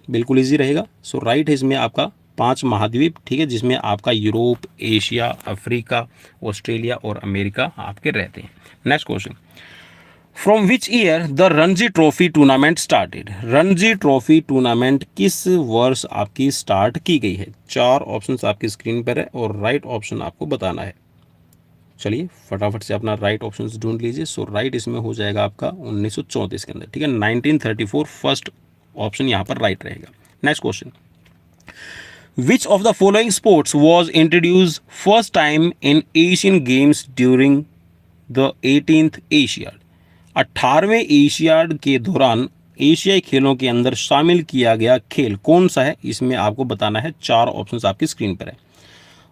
बिल्कुल इजी रहेगा। सो राइट है इसमें आपका 5 महाद्वीप, ठीक है, जिसमें आपका यूरोप, एशिया, अफ्रीका, ऑस्ट्रेलिया और अमेरिका आपके रहते हैं। Next question, from which year the Ranji trophy tournament started? Ranji trophy tournament किस वर्ष आपकी स्टार्ट की गई है? 4 ऑप्शंस आपकी स्क्रीन पर है और राइट ऑप्शन आपको बताना है। चलिए फटाफट से अपना राइट ऑप्शंस ढूंढ लीजिए। सो राइट इसमें हो जाएगा आपका 1934 के अंदर। ठीक है, 1934 फर्स्ट ऑप्शन यहाँ पर राइट रहेगा। Next question, which of the following sports was introduce first time in Asian Games during the 18th Asiad? 18वें एशियाड के दौरान एशियाई खेलों के अंदर शामिल किया गया खेल कौन सा है, इसमें आपको बताना है। 4 ऑप्शंस आपकी स्क्रीन पर है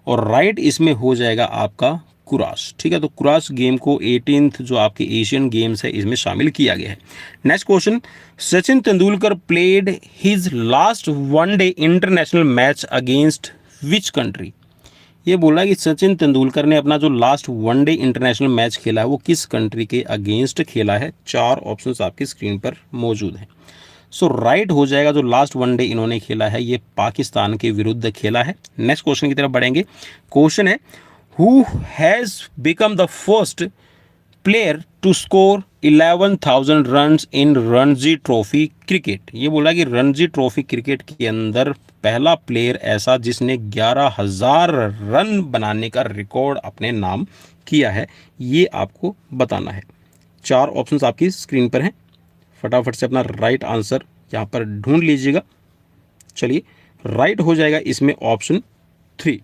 और राइट इसमें हो जाएगा आपका कुराश। ठीक है, तो कुराश गेम को 18th जो आपके एशियन गेम्स है इसमें शामिल किया गया है। Next question, Sachin Tendulkar played his last one day international match against which country. ये बोला कि सचिन तेंदुलकर ने अपना जो लास्ट वनडे इंटरनेशनल मैच खेला है वो किस कंट्री के अगेंस्ट खेला है। 4 ऑप्शंस आपकी स्क्रीन पर मौजूद हैं। सो राइट हो जाएगा, जो लास्ट वनडे इन्होंने खेला है ये पाकिस्तान के विरुद्ध खेला है। नेक्स्ट क्वेश्चन की तरफ बढ़ेंगे। क्वेश्चन है, who has become the first player to score 11,000 runs in Ranji trophy cricket. ये बोला कि रणजी ट्रॉफी क्रिकेट के अंदर पहला प्लेयर ऐसा जिसने 11,000 रन बनाने का रिकॉर्ड अपने नाम किया है, ये आपको बताना है। 4 ऑप्शंस आपकी स्क्रीन पर हैं, फटाफट से अपना राइट आंसर यहाँ पर ढूंढ लीजिएगा। चलिए, राइट हो जाएगा इसमें ऑप्शन 3।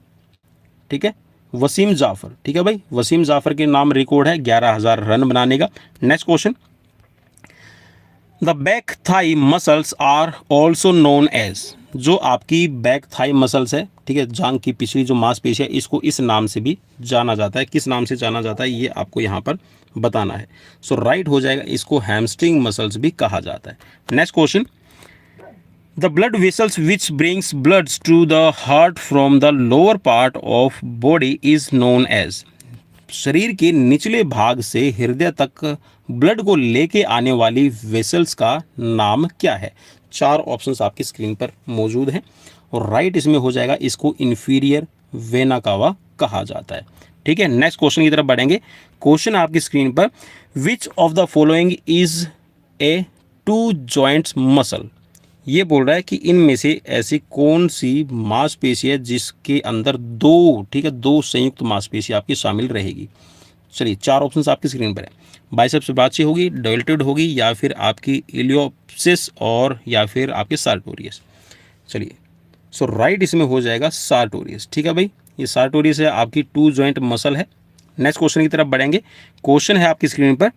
ठीक है, वसीम जाफर। ठीक है भाई, वसीम जाफर के नाम रिकॉर्ड है 11,000 रन बनाने का। Next question, the back thigh muscles are also known as. जो आपकी बैक थाई मसल्स है, ठीक है, जांग की पिछली जो मांसपेशी है, इसको इस नाम से भी जाना जाता है। किस नाम से जाना जाता है ये आपको यहाँ पर बताना है। सो राइट हो जाएगा, इसको हैमस्ट्रिंग मसल्स भी कहा जाता है। Next question, the blood vessels which brings bloods to the heart from the lower part of body is known as. शरीर के निचले भाग से हृदय तक ब्लड को लेके आने वाली वेसल्स का नाम क्या है। 4 ऑप्शंस आपकी स्क्रीन पर मौजूद हैं और राइट इसमें हो जाएगा, इसको इंफीरियर वेना कावा कहा जाता है। ठीक है, नेक्स्ट क्वेश्चन की तरफ बढ़ेंगे। क्वेश्चन आपकी स्क्रीन पर, which of the following is a two joints muscle. ये बोल रहा है कि इनमें से ऐसी कौन सी मांसपेशी है जिसके अंदर 2, ठीक है, 2 संयुक्त मांसपेशी आपकी शामिल रहेगी। चलिए, 4 ऑप्शंस आपकी स्क्रीन पर है। बाइसेप्स ब्राची होगी, डेल्टॉइड होगी, या फिर आपकी इलियोप्सिस, और या फिर आपके सार्टोरियस। चलिए, सो राइट इसमें हो जाएगा सार्टोरियस। ठीक है भाई, ये सार्टोरियस है, आपकी 2 जॉइंट मसल है। नेक्स्ट क्वेश्चन की तरफ बढ़ेंगे। क्वेश्चन है आपकी स्क्रीन पर,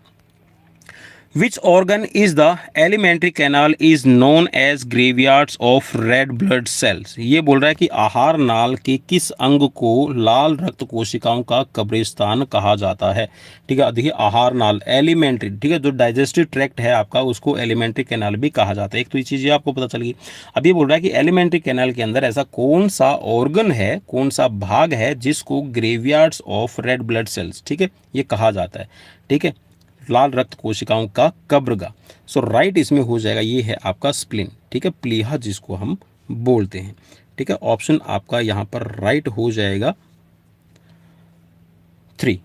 Which organ is the alimentary canal is known as graveyards of red blood cells। ये बोल रहा है कि आहार नाल के किस अंग को लाल रक्त कोशिकाओं का कब्रिस्तान कहा जाता है। ठीक है, देखिए आहार नाल एलिमेंट्री, ठीक है, जो डाइजेस्टिव ट्रैक्ट है आपका उसको एलिमेंट्री कैनाल भी कहा जाता है। एक तो ये चीज़ आपको पता चल गई। अब ये बोल रहा है कि एलिमेंट्री कैनाल के अंदर ऐसा कौन सा ऑर्गन है, कौन सा भाग है जिसको graveyards of red blood cells, ठीक है, ये कहा जाता है। ठीक है, लाल रक्त कोशिकाओं का कब्रगाह। सो राइट इसमें हो जाएगा, ये है आपका स्प्लीन। ठीक है, प्लीहा जिसको हम बोलते हैं। ठीक है, ऑप्शन आपका यहाँ पर राइट हो जाएगा 3।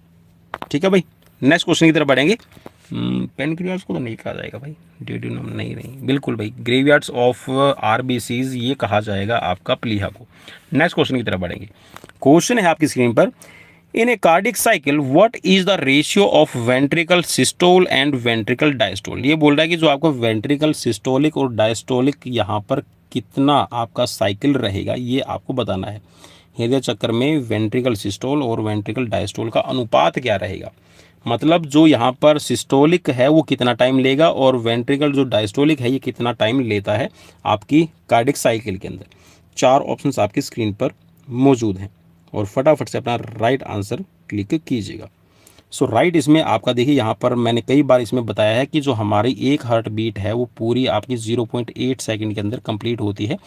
ठीक है भाई, नेक्स्ट क्वेश्चन की तरफ बढ़ेंगे। पेनक्रियाज को तो नहीं कहा जाएगा भाई, ड्यूडेनम नहीं, बिल्कुल भाई, ग्रेवयार्ड्स ऑफ आरबीसीज ये कहा जाएगा आपका प्लीहा को। नेक्स्ट क्वेश्चन की तरफ बढ़ेंगे। क्वेश्चन है आपकी स्क्रीन पर, in a cardiac cycle what is the ratio of ventricle systole and ventricle diastole. ये बोल रहा है कि जो आपका वेंट्रिकल सिस्टोलिक और डायस्टोलिक यहाँ पर कितना आपका साइकिल रहेगा, ये आपको बताना है। हृदय चक्र में वेंट्रिकल सिस्टोल और वेंट्रिकल डायस्टोल का अनुपात क्या रहेगा। मतलब जो यहाँ पर सिस्टोलिक है वो कितना टाइम लेगा और वेंट्रिकल जो डायस्टोलिक है ये कितना टाइम लेता है आपकी कार्डिक साइकिल के अंदर। 4 ऑप्शंस आपकी स्क्रीन पर मौजूद हैं और फटाफट से अपना राइट आंसर क्लिक कीजिएगा। सो राइट इसमें आपका देखिए, यहाँ पर मैंने कई बार इसमें बताया है कि जो हमारी एक हार्ट बीट है वो पूरी आपकी 0.8 सेकंड के अंदर कंप्लीट होती है,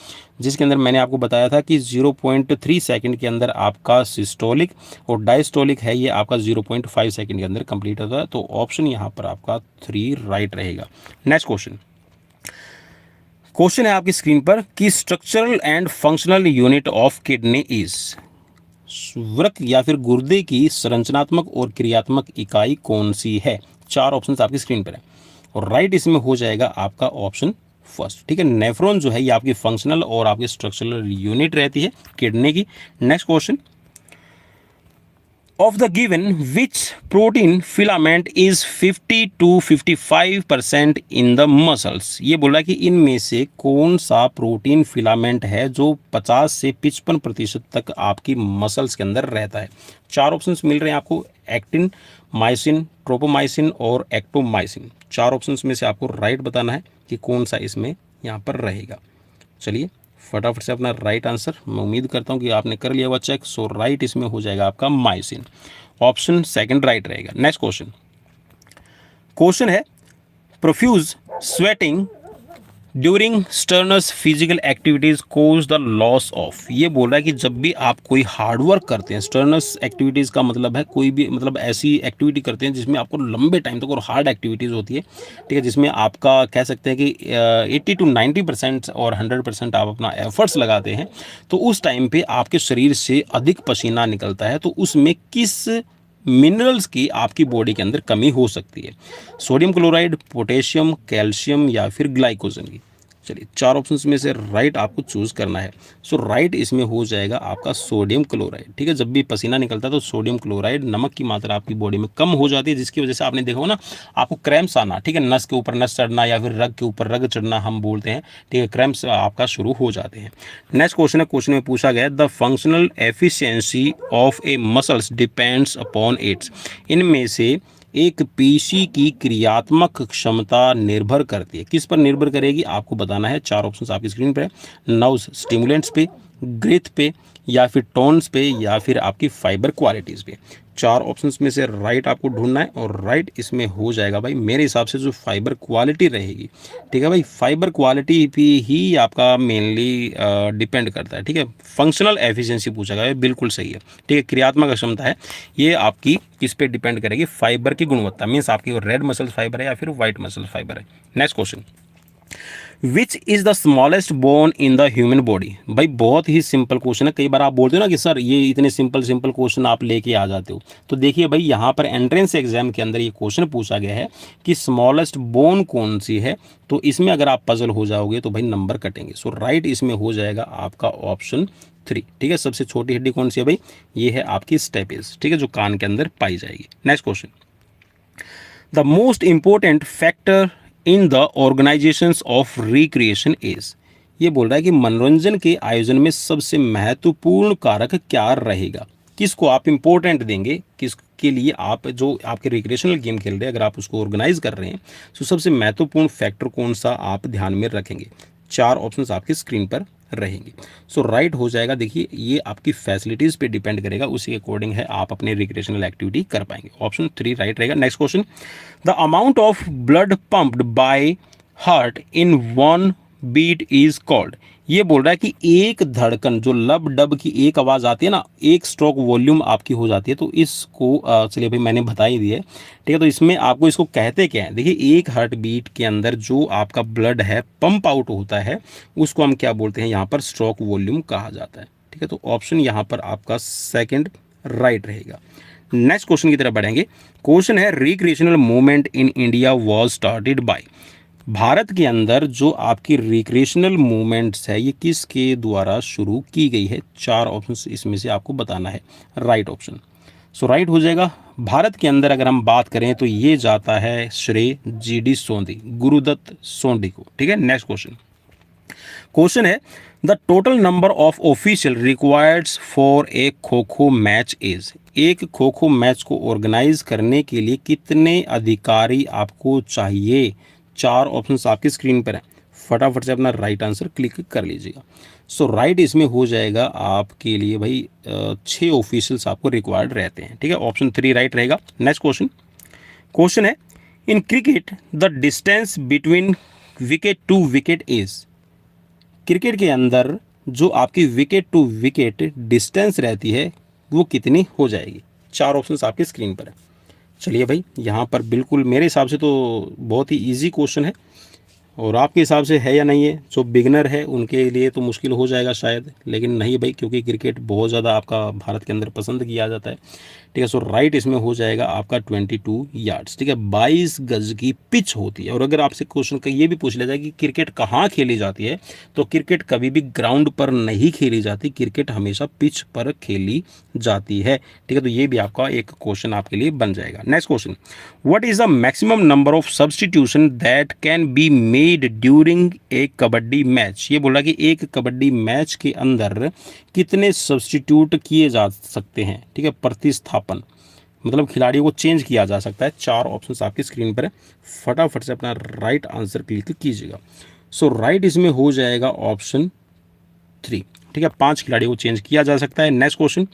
जिसके अंदर मैंने आपको बताया था कि 0.3 सेकंड के अंदर आपका सिस्टोलिक और डायस्टोलिक है ये आपका 0.5 सेकंड के अंदर कंप्लीट होता है। तो ऑप्शन यहाँ पर आपका 3 राइट रहेगा। नेक्स्ट क्वेश्चन, क्वेश्चन है आपकी स्क्रीन पर कि structural and functional unit of kidney is. वृक्क या फिर गुर्दे की संरचनात्मक और क्रियात्मक इकाई कौन सी है। 4 ऑप्शंस आपकी स्क्रीन पर है और राइट इसमें हो जाएगा आपका ऑप्शन फर्स्ट। ठीक है, नेफ्रॉन जो है ये आपकी फंक्शनल और आपकी स्ट्रक्चरल यूनिट रहती है किडनी की। Next question, of the given which protein filament is 50 to 55% in the muscles। ये बोला कि इनमें से कौन सा प्रोटीन फिलामेंट है जो 50 से 55% तक आपकी मसल्स के अंदर रहता है। 4 ऑप्शंस मिल रहे हैं आपको, एक्टिन, माइसिन, ट्रोपोमाइसिन और एक्टोमाइसिन। 4 ऑप्शंस में से आपको राइट बताना है कि कौन सा इसमें यहाँ पर रहेगा। चलिए फटाफट से अपना राइट आंसर, मैं उम्मीद करता हूँ कि आपने कर लिया हुआ चेक। सो राइट इसमें हो जाएगा आपका माइसिन। ऑप्शन सेकंड राइट रहेगा। नेक्स्ट क्वेश्चन, क्वेश्चन है profuse sweating during strenuous physical activities cause the loss of. ये बोल रहा है कि जब भी आप कोई हार्ड वर्क करते हैं, स्टर्नस एक्टिविटीज़ का मतलब है कोई भी मतलब ऐसी एक्टिविटी करते हैं जिसमें आपको लंबे टाइम तक और हार्ड एक्टिविटीज़ होती है, ठीक है, जिसमें आपका कह सकते हैं कि 80 to 90% और 100% आप अपना एफर्ट्स लगाते हैं, तो उस टाइम पे आपके शरीर से अधिक पसीना निकलता है, तो उसमें किस मिनरल्स की आपकी बॉडी के अंदर कमी हो सकती है? सोडियम क्लोराइड, पोटेशियम, कैल्शियम या फिर ग्लाइकोजन की। चलिए 4 ऑप्शंस में से राइट आपको चूज करना है। सो राइट इसमें हो जाएगा आपका सोडियम क्लोराइड, ठीक है। जब भी पसीना निकलता है तो सोडियम क्लोराइड, नमक की मात्रा आपकी बॉडी में कम हो जाती है, जिसकी वजह से आपने देखा हो ना, आपको क्रैम्प्स आना, ठीक है, नस के ऊपर नस चढ़ना या फिर रग के ऊपर रग चढ़ना हम बोलते हैं, ठीक है, क्रैम्प्स आपका शुरू हो जाते हैं। नेक्स्ट क्वेश्चन है, क्वेश्चन में पूछा गया the functional efficiency of A muscles depends upon its. इनमें से एक पेशी की क्रियात्मक क्षमता निर्भर करती है, किस पर निर्भर करेगी आपको बताना है। 4 ऑप्शंस आपकी स्क्रीन पर है, नर्व्स स्टिमुलेंट्स पे, ग्रोथ पे या फिर टोन्स पे या फिर आपकी फाइबर क्वालिटीज़ पे। 4 ऑप्शंस में से राइट आपको ढूंढना है और राइट इसमें हो जाएगा भाई मेरे हिसाब से जो फाइबर क्वालिटी रहेगी, ठीक है भाई, फाइबर क्वालिटी पे ही आपका मेनली डिपेंड करता है, ठीक है। फंक्शनल एफिशिएंसी पूछा गया है, बिल्कुल सही है, ठीक है। क्रियात्मक क्षमता है, ये आपकी किस पे डिपेंड करेगी? फाइबर की गुणवत्ता, मीन्स आपकी रेड मसल फाइबर है या फिर व्हाइट मसल फाइबर है। Next question, which is the smallest bone in the human body. भाई बहुत ही सिंपल क्वेश्चन है, कई बार आप बोलते हो ना कि सर ये इतने सिंपल सिंपल क्वेश्चन आप लेके आ जाते हो, तो देखिए भाई यहाँ पर एंट्रेंस एग्जाम के अंदर ये क्वेश्चन पूछा गया है कि स्मॉलेस्ट बोन कौन सी है, तो इसमें अगर आप पजल हो जाओगे तो भाई नंबर कटेंगे। सो राइट इसमें हो जाएगा आपका ऑप्शन 3, ठीक है। सबसे छोटी हड्डी कौन सी है भाई? ये है आपकी स्टेपिस, ठीक है, जो कान के अंदर पाई जाएगी। Next question, the most important factor in the organisations of recreation is. ये बोल रहा है कि मनोरंजन के आयोजन में सबसे महत्वपूर्ण कारक क्या रहेगा? किसको आप इंपॉर्टेंट देंगे, किसके लिए आप जो आपके रिक्रिएशनल गेम खेल रहे हैं अगर आप उसको ऑर्गेनाइज कर रहे हैं, तो सबसे महत्वपूर्ण फैक्टर कौन सा आप ध्यान में रखेंगे? 4 ऑप्शंस आपकी स्क्रीन पर रहेंगे। सो राइट हो जाएगा, देखिए ये आपकी फैसिलिटीज़ पे डिपेंड करेगा, उसी के अकॉर्डिंग है आप अपने रिक्रिएशनल एक्टिविटी कर पाएंगे। ऑप्शन 3 राइट रहेगा। Next question, the amount of blood pumped by heart in one beat is called. ये बोल रहा है कि एक धड़कन, जो लब डब की एक आवाज़ आती है ना, एक स्ट्रोक वॉल्यूम आपकी हो जाती है, तो इसको चलिए भाई मैंने बता ही दिया है, ठीक है। तो इसमें आपको इसको कहते क्या है? देखिए एक हार्ट बीट के अंदर जो आपका ब्लड है पंप आउट होता है उसको हम क्या बोलते हैं? यहाँ पर स्ट्रोक वॉल्यूम कहा जाता है, ठीक है। तो ऑप्शन यहाँ पर आपका सेकंड राइट रहेगा। नेक्स्ट क्वेश्चन की तरफ बढ़ेंगे। क्वेश्चन है recreational movement in India was started by. Bharat के अंदर जो आपकी रिक्रिएशनल मूवमेंट्स है ये किसके द्वारा शुरू की गई है? 4 ऑप्शन इसमें से आपको बताना है राइट ऑप्शन। सो राइट हो जाएगा। भारत के अंदर अगर हम बात करें तो ये जाता है श्रेय GD सोंधी, गुरुदत्त सोंधी को, ठीक है। नेक्स्ट क्वेश्चन, क्वेश्चन है the total number of official required for a kho kho match is. एक खो खो मैच को ऑर्गेनाइज करने के लिए कितने अधिकारी आपको चाहिए? 4 ऑप्शंस आपकी स्क्रीन पर है, फटाफट से अपना राइट आंसर क्लिक कर लीजिएगा। सो राइट इसमें हो जाएगा आपके लिए भाई 6 ऑफिशियल्स आपको रिक्वायर्ड रहते हैं, ठीक है। ऑप्शन 3 राइट रहेगा। नेक्स्ट क्वेश्चन, क्वेश्चन है in cricket the distance between wicket to wicket is. Cricket के अंदर जो आपकी विकेट टू विकेट डिस्टेंस रहती है वो कितनी हो जाएगी? 4 ऑप्शंस आपकी स्क्रीन पर है। चलिए भाई यहाँ पर बिल्कुल मेरे हिसाब से तो बहुत ही इजी क्वेश्चन है, और आपके हिसाब से है या नहीं है? जो बिगनर है उनके लिए तो मुश्किल हो जाएगा शायद, लेकिन नहीं भाई, क्योंकि क्रिकेट बहुत ज़्यादा आपका भारत के अंदर पसंद किया जाता है, ठीक है। सो राइट इसमें हो जाएगा आपका 22 यार्ड्स, ठीक है। 22 गज की पिच होती है। और अगर आपसे क्वेश्चन का ये भी पूछ लिया जाए कि क्रिकेट कहाँ खेली जाती है, तो क्रिकेट कभी भी ग्राउंड पर नहीं खेली जाती, क्रिकेट हमेशा पिच पर खेली जाती है, ठीक है। तो ये भी आपका एक क्वेश्चन आपके लिए बन जाएगा। Next question, what is the maximum number of substitution that can be made during a kabaddi match. ये बोला कि एक कबड्डी मैच के अंदर कितने सब्सटीट्यूट किए जा सकते हैं, ठीक है। प्रतिस्थापन मतलब खिलाड़ियों को चेंज किया जा सकता है। 4 ऑप्शंस आपकी स्क्रीन पर है, फटाफट से अपना राइट आंसर क्लिक कीजिएगा। सो राइट इसमें हो जाएगा ऑप्शन 3, ठीक है। 5 खिलाड़ियों को चेंज किया जा सकता है। Next question,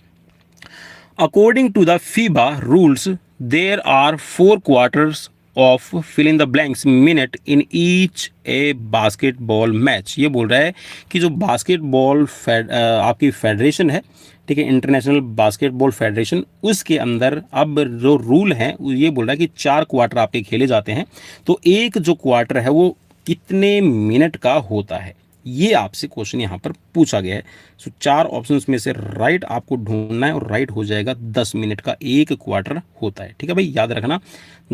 According to the FIBA rules, there are 4 quarters of fill in the blanks minute in each a basketball match। ये बोल रहा है कि जो बास्केटबॉल आपकी फेडरेशन है, ठीक है, इंटरनेशनल बास्केटबॉल फेडरेशन, उसके अंदर अब जो रूल है ये बोल रहा है कि 4 क्वार्टर आपके खेले जाते हैं, तो एक जो क्वार्टर है वो कितने मिनट का होता है, ये आपसे क्वेश्चन यहाँ पर पूछा गया है। सो 4 ऑप्शंस में से राइट आपको ढूंढना है और राइट हो जाएगा 10 मिनट का एक क्वार्टर होता है। ठीक है भाई, याद रखना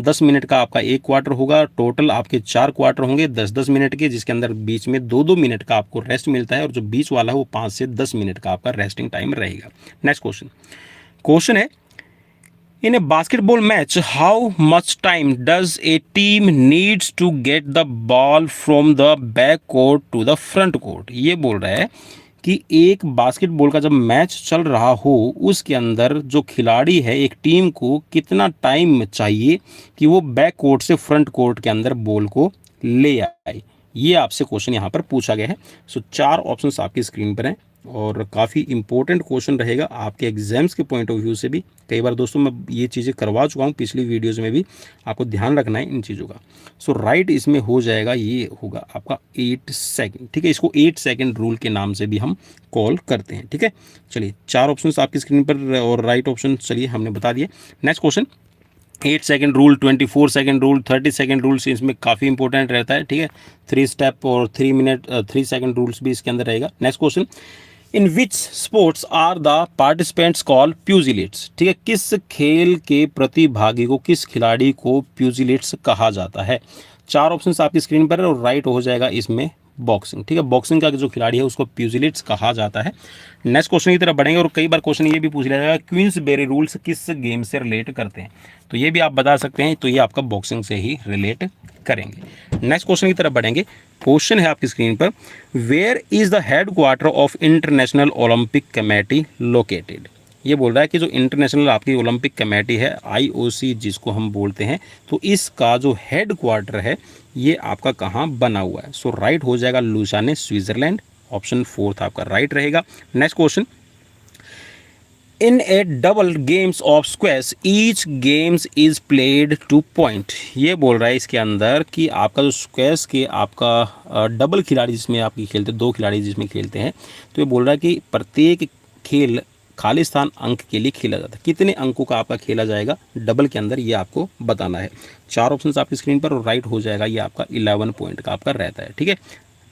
10 मिनट का आपका एक क्वार्टर होगा, टोटल आपके 4 क्वार्टर होंगे 10-10 मिनट के, जिसके अंदर बीच में 2-2 मिनट का आपको रेस्ट मिलता है, और जो बीच वाला है वो 5 से 10 मिनट का आपका रेस्टिंग टाइम रहेगा। नेक्स्ट क्वेश्चन है, in a basketball match, how much time does a team needs to get the ball from the back court to the front court? ये बोल रहा है कि एक बास्केटबॉल का जब मैच चल रहा हो उसके अंदर जो खिलाड़ी है एक टीम को कितना टाइम चाहिए कि वो बैक कोर्ट से फ्रंट कोर्ट के अंदर बॉल को ले आए, ये आपसे क्वेश्चन यहाँ पर पूछा गया है। सो 4 ऑप्शंस आपकी स्क्रीन पर हैं और काफ़ी इंपॉर्टेंट क्वेश्चन रहेगा आपके एग्जाम्स के पॉइंट ऑफ व्यू से भी। कई बार दोस्तों मैं ये चीज़ें करवा चुका हूँ पिछली वीडियोज़ में भी, आपको ध्यान रखना है इन चीज़ों का। सो राइट इसमें हो जाएगा, ये होगा आपका 8 सेकंड। ठीक है, इसको 8 सेकंड रूल के नाम से भी हम कॉल करते हैं। ठीक है, चलिए 4 ऑप्शन आपकी स्क्रीन पर और राइट ऑप्शन चलिए हमने बता दिए। Next question, 8 second rule, 24 second rule, 30 second rules इसमें काफ़ी इंपॉर्टेंट रहता है। ठीक है, 3 स्टेप और 3 सेकंड रूल्स भी इसके अंदर रहेगा। Next question, in which sports are the participants call pugilists? ठीक है, किस खेल के प्रतिभागी को, किस खिलाड़ी को प्यूजिलेट्स कहा जाता है? 4 ऑप्शंस आपकी स्क्रीन पर है और राइट हो जाएगा इसमें बॉक्सिंग। ठीक है, बॉक्सिंग का जो खिलाड़ी है उसको प्यूजिलेट्स कहा जाता है। नेक्स्ट क्वेश्चन की तरफ बढ़ेंगे और कई बार क्वेश्चन ये भी पूछ लिया जाएगा क्वींसबेरी रूल्स किस गेम से रिलेट करते हैं, तो ये भी आप बता सकते हैं, तो ये आपका बॉक्सिंग से ही रिलेट करेंगे। नेक्स्ट क्वेश्चन की तरफ बढ़ेंगे। क्वेश्चन है आपकी स्क्रीन पर, where is the headquarter of international Olympic committee located? ये बोल रहा है कि जो इंटरनेशनल आपकी ओलंपिक कमेटी है IOC जिसको हम बोलते हैं, तो इसका जो हेड क्वार्टर है ये आपका कहाँ बना हुआ है? सो राइट हो जाएगा लुसाने, स्विट्जरलैंड। ऑप्शन 4 आपका राइट रहेगा। Next question, in A double games of squash each games is played two point. ये बोल रहा है इसके अंदर कि आपका जो स्क्वैश के आपका डबल खिलाड़ी जिसमें आपकी खेलते हैं, 2 खिलाड़ी जिसमें खेलते हैं, तो ये बोल रहा है कि प्रत्येक खेल खालिस्तान अंक के लिए खेला जाता है। कितने अंकों का आपका खेला जाएगा डबल के अंदर, ये आपको बताना है। 4 ऑप्शन आपकी स्क्रीन पर और राइट हो जाएगा ये आपका 11 पॉइंट का आपका रहता है। ठीक है,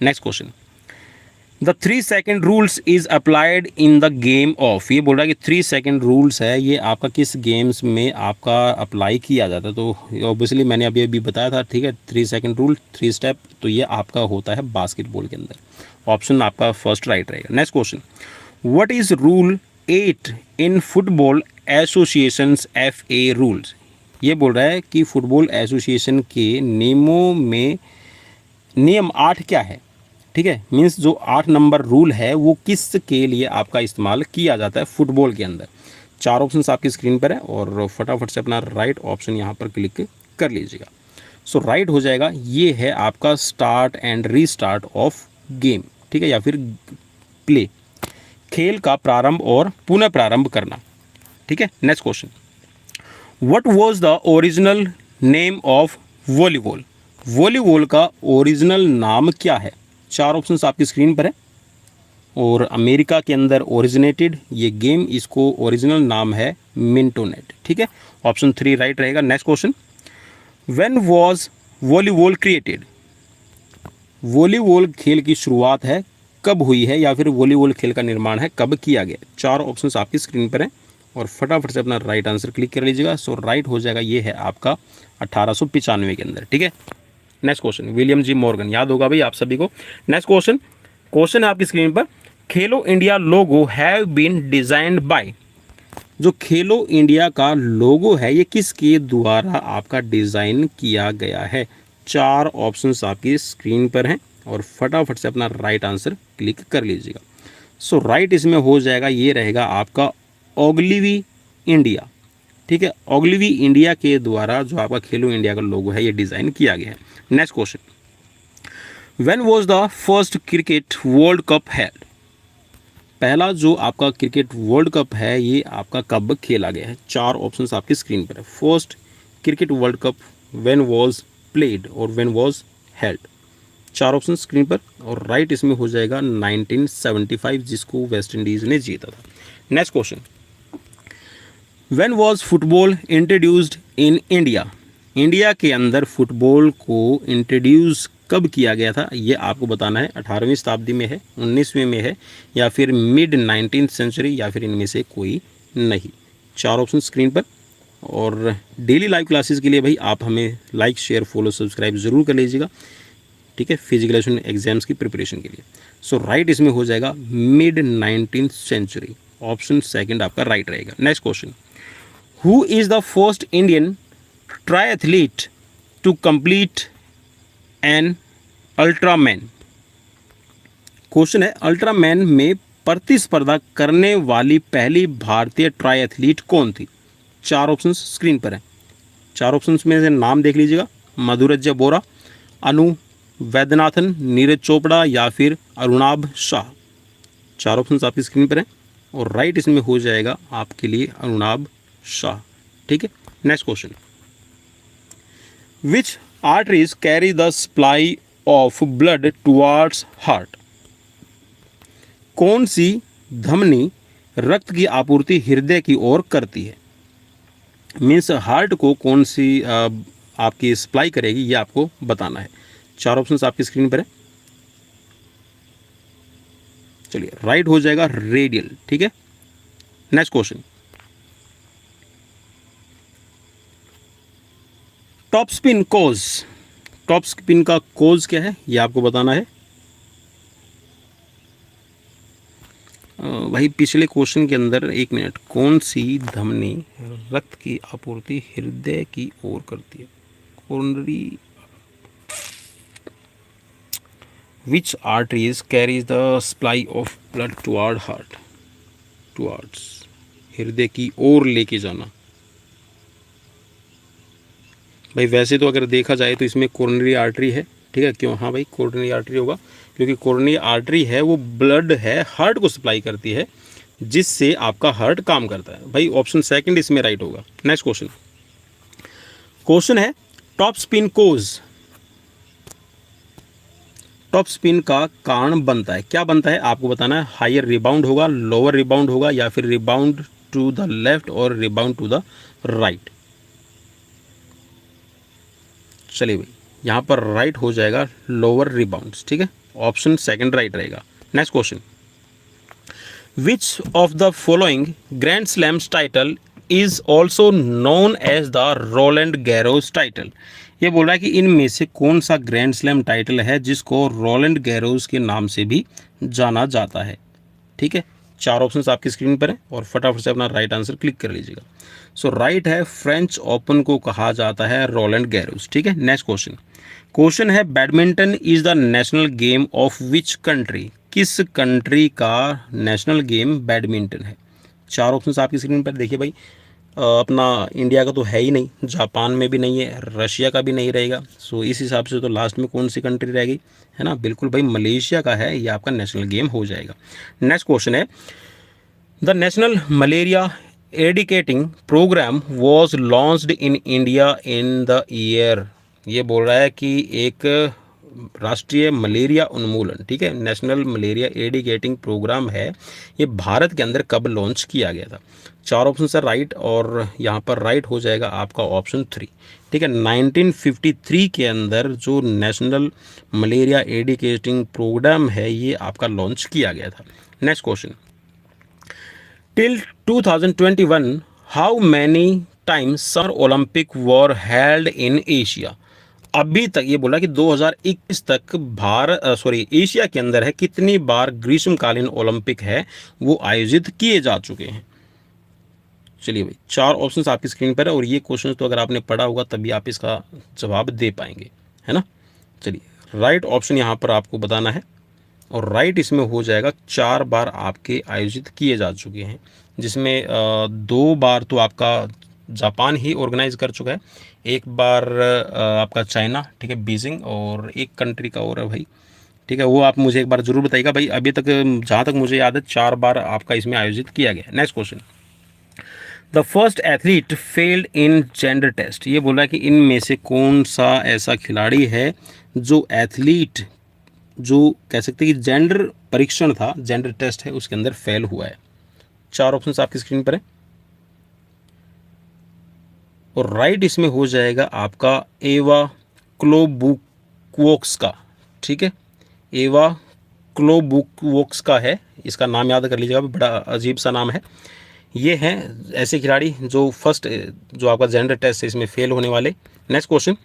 next question, the 3 second rules is applied in the game of. ये बोल रहा है कि 3 सेकंड रूल्स है, ये आपका किस गेम्स में आपका अप्लाई किया जाता है? तो ऑब्वियसली मैंने अभी बताया था। ठीक है, 3 सेकंड रूल, 3 स्टेप, तो ये आपका होता है बास्केटबॉल के अंदर। ऑप्शन आपका फर्स्ट राइट रहेगा। Next question, what is rule 8 in football associations FA rules? ये बोल रहा है कि फुटबॉल एसोसिएशन के नियमों में नियम 8 क्या है? ठीक है, मीन्स जो 8 नंबर रूल है वो किस के लिए आपका इस्तेमाल किया जाता है फुटबॉल के अंदर? 4 ऑप्शन आपकी स्क्रीन पर है और फटाफट से अपना राइट ऑप्शन यहाँ पर क्लिक कर लीजिएगा। सो राइट हो जाएगा, ये है आपका start and restart of game. ठीक है, या फिर प्ले, खेल का प्रारंभ और पुनः प्रारंभ करना। ठीक है, next question, what was the original name of volleyball? Volleyball का ओरिजिनल नाम क्या है? 4 ऑप्शंस आपकी स्क्रीन पर है और अमेरिका के अंदर ओरिजिनेटेड ये गेम, इसको ओरिजिनल नाम है मिंटोनेट। ठीक है, ऑप्शन 3 राइट रहेगा। Next question, when was volleyball created? Volleyball खेल की शुरुआत है कब हुई है, या फिर वॉलीबॉल खेल का निर्माण है कब किया गया? 4 ऑप्शंस आपकी स्क्रीन पर हैं और फटाफट से अपना राइट आंसर क्लिक कर लीजिएगा। सो राइट हो जाएगा, ये है आपका 1895 के अंदर। ठीक है, नेक्स्ट क्वेश्चन, विलियम जी मॉर्गन, याद होगा भाई आप सभी को। नेक्स्ट क्वेश्चन है आपकी स्क्रीन पर, Khelo India logo have been designed by. जो खेलो इंडिया का लोगो है ये किसके द्वारा आपका डिजाइन किया गया है? 4 ऑप्शंस आपकी स्क्रीन पर हैं और फटाफट से अपना राइट आंसर क्लिक कर लीजिएगा। सो राइट इसमें हो जाएगा, ये रहेगा आपका ओग्लिवी इंडिया। ठीक है, ओग्लिवी इंडिया के द्वारा जो आपका खेलो इंडिया का लोगो है ये डिज़ाइन किया गया है। Next question, when was the first cricket world cup held? पहला जो आपका क्रिकेट वर्ल्ड कप है ये आपका कब खेला गया है? 4 ऑप्शंस आपकी स्क्रीन पर है। First cricket world cup when was played और when was held. 4 option screen पर, और राइट इसमें हो जाएगा 1975, जिसको वेस्ट इंडीज ने जीता था। Next question, when was football introduced in India? India के अंदर फुटबॉल को इंट्रोड्यूस कब किया गया था? ये आपको बताना है। 18वीं शताब्दी में है, 19वीं में है, या फिर मिड 19th सेंचुरी, या फिर इनमें से कोई नहीं। 4 ऑप्शन स्क्रीन पर। और डेली लाइव क्लासेस के लिए भाई आप हमें लाइक शेयर फॉलो सब्सक्राइब ज़रूर कर लीजिएगा, ठीक है, फिजिकल एग्जाम्स की प्रिपरेशन के लिए। सो राइट इसमें हो जाएगा mid 19th century. Option second आपका राइट रहेगा। Next question, who is the first Indian triathlete to complete an ultraman? Question है, अल्ट्रामैन में प्रतिस्पर्धा करने वाली पहली भारतीय ट्रायथलीट कौन थी? 4 ऑप्शंस स्क्रीन पर है। 4 ऑप्शंस में से नाम देख लीजिएगा, मधुरज्य बोरा, अनु वैद्यनाथन, नीरज चोपड़ा, या फिर अरुणाभ शाह। 4 ऑप्शंस आपकी स्क्रीन पर हैं, और राइट इसमें हो जाएगा आपके लिए अरुणाभ शाह, ठीक है। Next question, which arteries carry the supply of blood towards heart? कौन सी धमनी रक्त की आपूर्ति हृदय की ओर करती है? मीन्स हार्ट को कौन सी आपकी सप्लाई करेगी, ये आपको बताना है। 4 ऑप्शंस आपकी स्क्रीन पर है। चलिए राइट हो जाएगा रेडियल, ठीक है। नेक्स्ट क्वेश्चन, टॉप स्पिन कोज, टॉप स्पिन का कोज क्या है ये आपको बताना है। भाई पिछले क्वेश्चन के अंदर, एक मिनट, कौन सी धमनी रक्त की आपूर्ति हृदय की ओर करती है? Coronary, which arteries carries the supply of blood toward heart? Towards, हृदय की ओर लेके जाना। भाई वैसे तो अगर देखा जाए तो इसमें कोरोनरी आर्टरी है, ठीक है। क्यों? हाँ भाई कोरोनरी आर्टरी होगा, क्योंकि कोरोनरी आर्टरी है वो ब्लड है हार्ट को सप्लाई करती है, जिससे आपका हार्ट काम करता है। भाई ऑप्शन सेकंड इसमें राइट होगा। नेक्स्ट क्वेश्चन, क्वेश्चन है टॉप स्पिन कोज, टॉप स्पिन का कारण बनता है, क्या बनता है आपको बताना है। हायर रिबाउंड होगा, लोअर रिबाउंड होगा, या फिर रिबाउंड टू द लेफ्ट और रिबाउंड टू द राइट। चलिए भाई यहाँ पर राइट हो जाएगा लोअर रिबाउंड्स, ठीक है। ऑप्शन सेकंड राइट रहेगा। Next question, which of the following grand slams title is also known as the Roland Garros title? ये बोल रहा है कि इनमें से कौन सा ग्रैंड स्लैम टाइटल है जिसको रोलैंड गैरोस के नाम से भी जाना जाता है, ठीक है। 4 ऑप्शंस आपकी स्क्रीन पर है, और फटाफट से अपना राइट आंसर क्लिक कर लीजिएगा। सो राइट है, फ्रेंच ओपन को कहा जाता है रोलैंड गैरोस, ठीक है। नेक्स्ट क्वेश्चन, क्वेश्चन है badminton is the national game of which country? किस कंट्री का नेशनल गेम बैडमिंटन है? 4 ऑप्शंस आपकी स्क्रीन पर देखिए भाई। अपना इंडिया का तो है ही नहीं, जापान में भी नहीं है, रशिया का भी नहीं रहेगा। सो इस हिसाब से तो लास्ट में कौन सी कंट्री रहेगी, है ना? बिल्कुल भाई मलेशिया का है, ये आपका नेशनल गेम हो जाएगा। नेक्स्ट क्वेश्चन है, the national malaria eradicating programme was launched in India in the year? ये बोल रहा है कि एक राष्ट्रीय मलेरिया उन्मूलन, ठीक है, नेशनल मलेरिया एडिकेटिंग प्रोग्राम है, ये भारत के अंदर कब लॉन्च किया गया था? 4 ऑप्शन है राइट, और यहाँ पर राइट हो जाएगा आपका ऑप्शन 3, ठीक है। 1953 के अंदर जो नेशनल मलेरिया एडिकेटिंग प्रोग्राम है ये आपका लॉन्च किया गया था। Next question, till 2021 how many times summer Olympic were held in Asia? अभी तक ये बोला कि 2021 तक एशिया के अंदर है कितनी बार ग्रीष्मकालीन ओलंपिक है वो आयोजित किए जा चुके हैं। चलिए भाई 4 ऑप्शंस आपकी स्क्रीन पर है, और ये क्वेश्चन तो अगर आपने पढ़ा होगा तभी आप इसका जवाब दे पाएंगे, है ना। चलिए राइट ऑप्शन यहाँ पर आपको बताना है, और राइट इसमें हो जाएगा 4 बार आपके आयोजित किए जा चुके हैं, जिसमें 2 बार तो आपका जापान ही ऑर्गेनाइज कर चुका है, 1 बार आपका चाइना, ठीक है, बीजिंग, और एक कंट्री का और है भाई ठीक है, वो आप मुझे एक बार जरूर बताइएगा भाई। अभी तक जहाँ तक मुझे याद है 4 बार आपका इसमें आयोजित किया गया। Next question, the first athlete failed in gender test. ये बोला कि इनमें से कौन सा ऐसा खिलाड़ी है जो एथलीट, जो कह सकते हैं कि जेंडर परीक्षण था, जेंडर टेस्ट है, उसके अंदर फेल हुआ है। 4 ऑप्शन आपकी स्क्रीन पर है और राइट इसमें हो जाएगा आपका एवा क्लोबुकवोक्स का। ठीक है, एवा क्लोबुकवोक्स का है, इसका नाम याद कर लीजिएगा, बड़ा अजीब सा नाम है। ये हैं ऐसे खिलाड़ी जो फर्स्ट, जो आपका जेंडर टेस्ट है इसमें फेल होने वाले। Next question,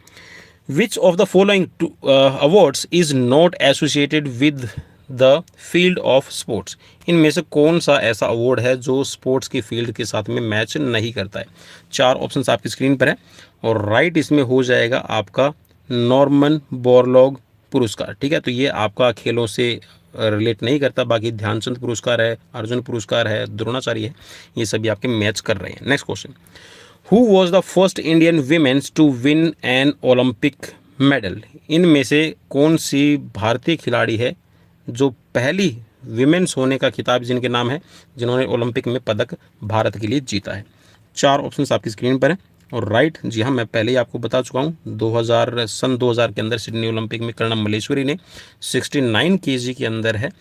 which of the following awards is not associated with the field of sports. इनमें से कौन सा ऐसा अवार्ड है जो स्पोर्ट्स की फील्ड के साथ में मैच नहीं करता है। 4 ऑप्शंस आपकी स्क्रीन पर है और राइट इसमें हो जाएगा आपका नॉर्मन बोरलॉग पुरस्कार। ठीक है, तो ये आपका खेलों से रिलेट नहीं करता, बाकी ध्यानचंद पुरस्कार है, अर्जुन पुरस्कार है, द्रोणाचार्य है, ये सभी आपके मैच कर रहे हैं। Next question, who was the first Indian women's to win an Olympic medal. इनमें से कौन सी भारतीय खिलाड़ी है जो पहली विमेंस होने का खिताब जिनके नाम है, जिन्होंने ओलंपिक में पदक भारत के लिए जीता है। 4 ऑप्शन आपकी स्क्रीन पर है और राइट, जी हाँ, मैं पहले ही आपको बता चुका हूँ, 2000 के अंदर सिडनी ओलंपिक में कर्णम मल्लेश्वरी ने 69 केजी के अंदर है,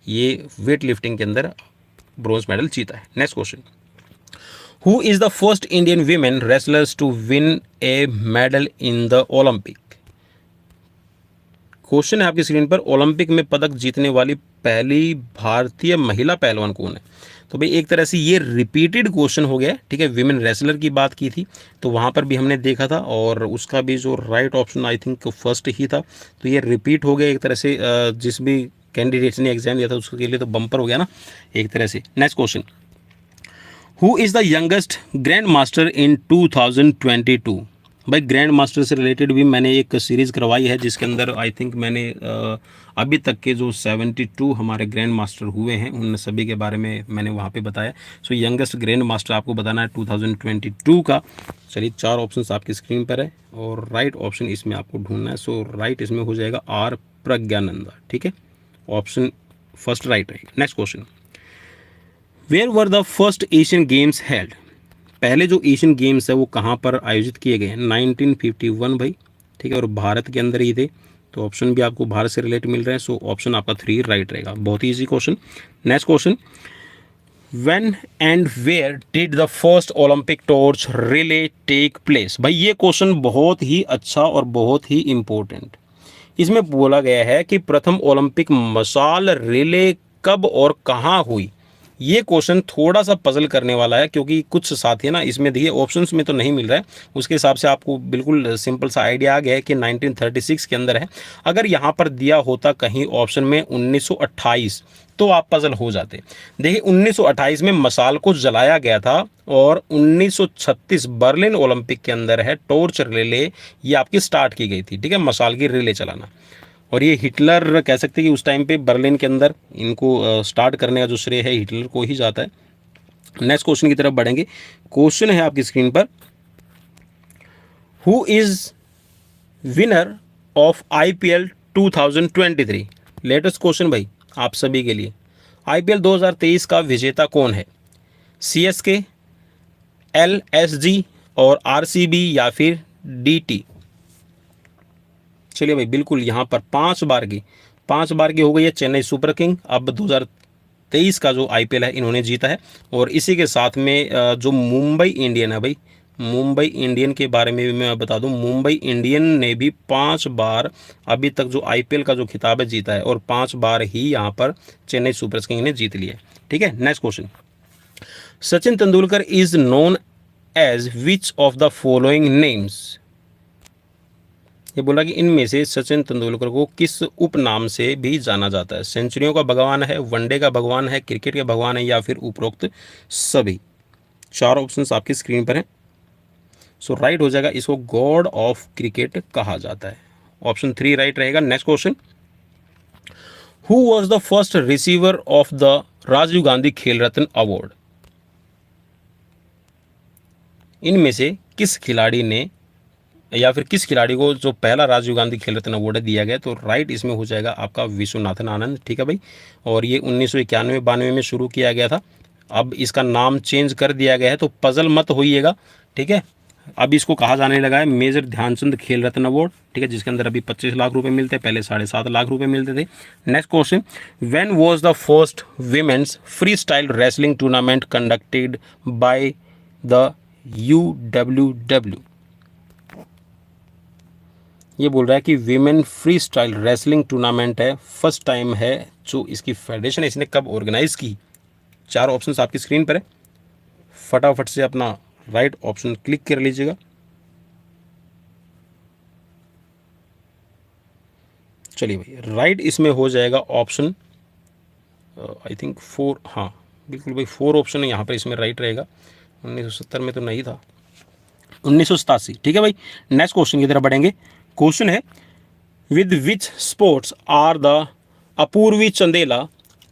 ये वेट लिफ्टिंग के अंदर ब्रॉन्ज मेडल जीता है। Next question, who is the first Indian women wrestlers to win a medal in the Olympic. Question है आपकी स्क्रीन पर, ओलंपिक में पदक जीतने वाली पहली भारतीय महिला पहलवान कौन है। तो भाई एक तरह से ये रिपीटेड क्वेश्चन हो गया। ठीक है, विमेन रेसलर की बात की थी तो वहाँ पर भी हमने देखा था और उसका भी जो right option I think first ही था, तो ये रिपीट हो गया एक तरह से। जिस भी कैंडिडेट्स ने एग्जाम दिया था उसके लिए तो बम्पर हो गया ना एक तरह से। Next question, who is the youngest grand master in 2022। भाई ग्रैंड मास्टर से रिलेटेड भी मैंने एक सीरीज़ करवाई है जिसके अंदर आई थिंक मैंने अभी तक के जो 72 हमारे ग्रैंड मास्टर हुए हैं उन सभी के बारे में मैंने वहाँ पे बताया। सो यंगेस्ट ग्रैंड मास्टर आपको बताना है 2022 का। चलिए 4 ऑप्शन आपकी स्क्रीन पर है और राइट ऑप्शन इसमें आपको ढूंढना है। सो राइट इसमें हो जाएगा आर प्रज्ञानंदा। ठीक है, ऑप्शन फर्स्ट राइट रहेगा। Next question, where were the first Asian games held. पहले जो एशियन गेम्स है वो कहाँ पर आयोजित किए गए हैं। 1951 भाई। ठीक है, और भारत के अंदर ही थे, तो ऑप्शन भी आपको भारत से रिलेट मिल रहे हैं। सो ऑप्शन आपका 3 राइट रहेगा। बहुत ही easy question. Next question, when and where did the first Olympic torch relay take place. भाई ये क्वेश्चन बहुत ही अच्छा और बहुत ही इंपॉर्टेंट। इसमें बोला गया है कि प्रथम ओलंपिक मशाल रिले कब और कहाँ हुई। ये क्वेश्चन थोड़ा सा पजल करने वाला है क्योंकि कुछ साथी ना इसमें देखिए ऑप्शंस में तो नहीं मिल रहा है, उसके हिसाब से आपको बिल्कुल सिंपल सा आइडिया आ गया है कि 1936 के अंदर है। अगर यहाँ पर दिया होता कहीं ऑप्शन में 1928 तो आप पजल हो जाते। देखिए 1928 में मशाल को जलाया गया था और 1936 बर्लिन ओलंपिक के अंदर है टॉर्च रिले ये आपकी स्टार्ट की गई थी। ठीक है, मशाल की रिले चलाना। और ये हिटलर कह सकते हैं कि उस टाइम पे बर्लिन के अंदर इनको स्टार्ट करने का जो श्रेय है हिटलर को ही जाता है। नेक्स्ट क्वेश्चन की तरफ बढ़ेंगे। क्वेश्चन है आपकी स्क्रीन पर, who is winner of IPL 2023। Latest question भाई आप सभी के लिए, IPL 2023 का विजेता कौन है। CSK, LSG और RCB या फिर DT। चलिए भाई बिल्कुल यहाँ पर 5 बार की हो गई है चेन्नई सुपर किंग। अब 2023 का जो IPL है इन्होंने जीता है और इसी के साथ में जो मुंबई इंडियन है भाई, मुंबई इंडियन के बारे में भी मैं बता दूं, मुंबई इंडियन ने भी 5 बार अभी तक जो IPL का जो खिताब है जीता है और 5 बार ही यहाँ पर चेन्नई सुपर किंग ने जीत लिया है। ठीक है, next question, Sachin Tendulkar is known as which of the following names. ये बोला कि इनमें से सचिन तेंदुलकर को किस उपनाम से भी जाना जाता है। सेंचुरियों का भगवान है, वनडे का भगवान है, क्रिकेट के भगवान है या फिर उपरोक्त सभी। 4 ऑप्शंस आपकी स्क्रीन पर हैं। सो राइट हो जाएगा, इसको गॉड ऑफ क्रिकेट कहा जाता है। ऑप्शन 3 राइट रहेगा। Next question, who was the first receiver of the Rajiv Gandhi Khel Ratna award. इनमें से किस खिलाड़ी ने या फिर किस खिलाड़ी को जो पहला राजीव गांधी खेल रत्न अवार्ड दिया गया, तो राइट इसमें हो जाएगा आपका विश्वनाथन आनंद। ठीक है भाई, और ये 1991-92 में शुरू किया गया था। अब इसका नाम चेंज कर दिया गया है, तो पजल मत होइएगा। ठीक है, अब इसको कहा जाने लगा है मेजर ध्यानचंद खेल रत्न अवार्ड। ठीक है, जिसके अंदर अभी 25 लाख रुपए मिलते हैं, पहले 7.5 लाख रुपए मिलते थे। Next question, when was the first women's free style wrestling tournament conducted by the UWW? ये बोल रहा है कि women free style wrestling tournament है, फर्स्ट टाइम है जो इसकी फेडरेशन है, इसने कब ऑर्गेनाइज की? 4 ऑप्शन आपकी स्क्रीन पर है, फटाफट से अपना राइट ऑप्शन क्लिक कर लीजिएगा। चलिए भाई, राइट इसमें हो जाएगा ऑप्शन आई थिंक 4। हाँ बिल्कुल भाई, 4 ऑप्शन है यहाँ पर, इसमें राइट रहेगा। 1970 में तो नहीं था, 1987। ठीक है भाई, नेक्स्ट क्वेश्चन की तरफ बढ़ेंगे। क्वेश्चन है, with which sports are the Apurvi Chandela,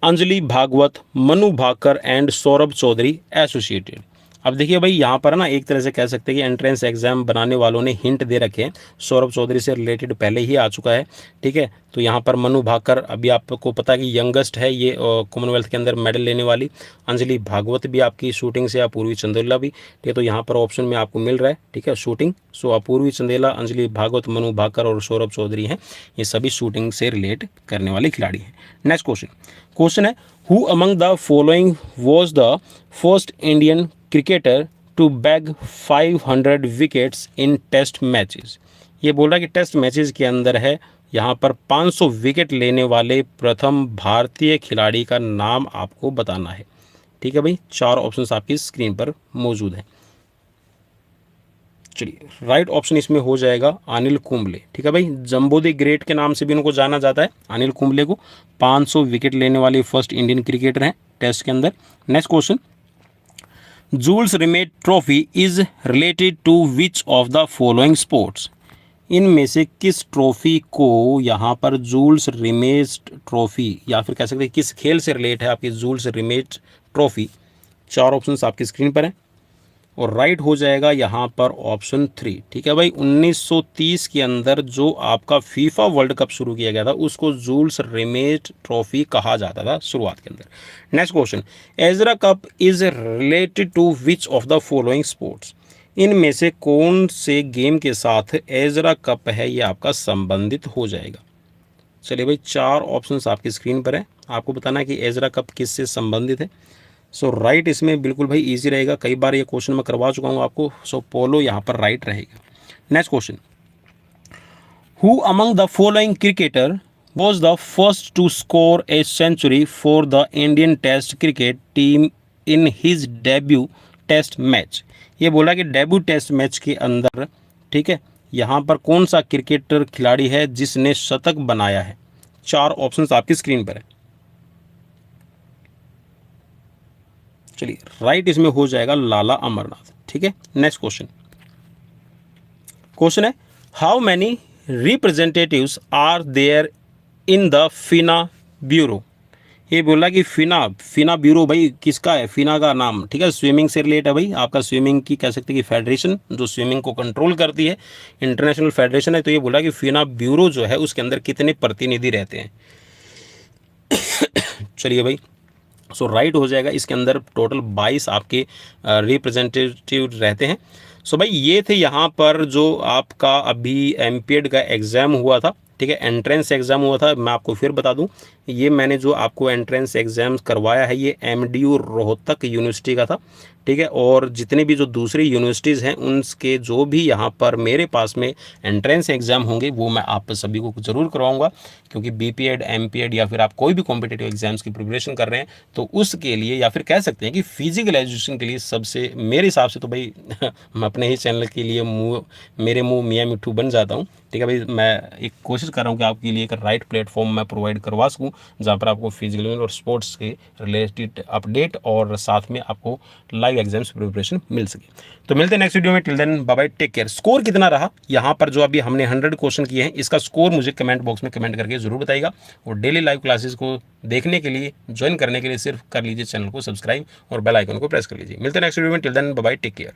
Anjali Bhagwat, Manu Bhaker and Saurabh Chaudhary associated? अब देखिए भाई, यहाँ पर ना एक तरह से कह सकते हैं कि एंट्रेंस एग्जाम बनाने वालों ने हिंट दे रखे हैं। सौरभ चौधरी से रिलेटेड पहले ही आ चुका है। ठीक है, तो यहाँ पर मनु भाकर अभी आपको पता है कि यंगेस्ट है ये कॉमनवेल्थ के अंदर मेडल लेने वाली। अंजलि भागवत भी आपकी शूटिंग से, अपूर्वी चंदेला भी। ठीक है, तो यहाँ पर ऑप्शन में आपको मिल रहा है। ठीक है, शूटिंग। सो अपूर्वी चंदेला, अंजलि भागवत, मनु भाकर और सौरभ चौधरी हैं, ये सभी शूटिंग से रिलेट करने वाले खिलाड़ी हैं। नेक्स्ट क्वेश्चन है, who among the following was the first Indian cricketer to bag 500 wickets in test matches? ये बोल रहा है कि टेस्ट मैचेस के अंदर है, यहाँ पर 500 विकेट लेने वाले प्रथम भारतीय खिलाड़ी का नाम आपको बताना है। ठीक है भाई, 4 ऑप्शंस आपकी स्क्रीन पर मौजूद हैं। चलिए, राइट ऑप्शन इसमें हो जाएगा अनिल कुंबले। ठीक है भाई, जंबो द ग्रेट के नाम से भी उनको जाना जाता है। अनिल कुंबले को 500 विकेट लेने वाले फर्स्ट इंडियन क्रिकेटर हैं टेस्ट के अंदर। Next question, Jules Rimet trophy is related to which of the following sports? इनमें से किस ट्रॉफी को यहाँ पर जूल्स रिमेट ट्रॉफी, या फिर कह सकते हैं किस खेल से रिलेट है आपकी जूल्स रिमेट ट्रॉफी? 4 ऑप्शंस आपकी स्क्रीन पर हैं, और राइट हो जाएगा यहाँ पर ऑप्शन 3। ठीक है भाई, 1930 के अंदर जो आपका फीफा वर्ल्ड कप शुरू किया गया था, उसको जूल्स रिमेट ट्रॉफी कहा जाता था शुरुआत के अंदर। Next question, Ezra cup is related to which of the following sports? इनमें से कौन से गेम के साथ एजरा कप है ये आपका संबंधित हो जाएगा? चलिए भाई, 4 ऑप्शंस आपकी स्क्रीन पर है, आपको बताना है कि एजरा कप किससे संबंधित है। सो राइट इसमें बिल्कुल भाई इजी रहेगा, कई बार ये क्वेश्चन मैं करवा चुका हूँ आपको। सो पोलो यहाँ पर राइट रहेगा। Next question, who among the following cricketer was the first to score a century for the Indian test cricket team in his debut test match? ये बोला कि डेब्यू टेस्ट मैच के अंदर, ठीक है, यहाँ पर कौन सा क्रिकेटर खिलाड़ी है जिसने शतक बनाया है? 4 ऑप्शंस आपकी स्क्रीन पर है। चलिए, राइट इसमें हो जाएगा लाला अमरनाथ। ठीक है, नेक्स्ट क्वेश्चन है, how many representatives are there in the FINA bureau? ये बोला कि फिना ब्यूरो भाई किसका है? फिना का नाम, ठीक है, स्विमिंग से रिलेट है भाई, आपका स्विमिंग की कह सकते हैं कि फेडरेशन जो स्विमिंग को कंट्रोल करती है, इंटरनेशनल फेडरेशन है। तो ये बोला कि फिना ब्यूरो जो है उसके अंदर कितने प्रतिनिधि रहते हैं? चलिए भाई, सो राइट हो जाएगा इसके अंदर टोटल 22 आपके रिप्रेजेंटेटिव रहते हैं। सो भाई, ये थे यहाँ पर जो आपका अभी एमपीएड का एग्ज़ाम हुआ था। ठीक है, एंट्रेंस एग्ज़ाम हुआ था। मैं आपको फिर बता दूं, ये मैंने जो आपको एंट्रेंस एग्ज़ाम करवाया है ये एमडीयू रोहतक यूनिवर्सिटी का था। ठीक है, और जितने भी जो दूसरी यूनिवर्सिटीज़ हैं उनके जो भी यहाँ पर मेरे पास में एंट्रेंस एग्ज़ाम होंगे वो मैं आप सभी को ज़रूर करवाऊँगा, क्योंकि बीपीएड, एमपीएड या फिर आप कोई भी कॉम्पिटिटिव एग्जाम्स की प्रिपरेशन कर रहे हैं तो उसके लिए, या फिर कह सकते हैं कि फिजिकल एजुकेशन के लिए सबसे, मेरे हिसाब से तो भाई मैं अपने ही चैनल के लिए मेरे मुँह मियाँ मिट्ठू बन जाता हूँ। ठीक है भाई, मैं एक कोशिश कर रहा हूँ कि आपके लिए एक राइट प्लेटफॉर्म मैं प्रोवाइड करवा सकूँ जहाँ पर आपको फिजिकल और स्पोर्ट्स के रिलेटेड अपडेट और साथ में आपको लाइव एग्जाम्स प्रिपरेशन मिल सके। तो मिलते हैं नेक्स्ट वीडियो में, till then bye bye, take care. Score कितना रहा यहाँ पर जो अभी हमने 100 क्वेश्चन किए हैं, इसका स्कोर मुझे कमेंट बॉक्स में कमेंट करके जरूर बताइएगा। और डेली लाइव क्लासेस को देखने के लिए, ज्वाइन करने के लिए सिर्फ कर लीजिए चैनल को सब्सक्राइब और बेल आइकन को प्रेस कर लीजिए। मिलते हैं नेक्स्ट वीडियो में, till then bye bye, take care.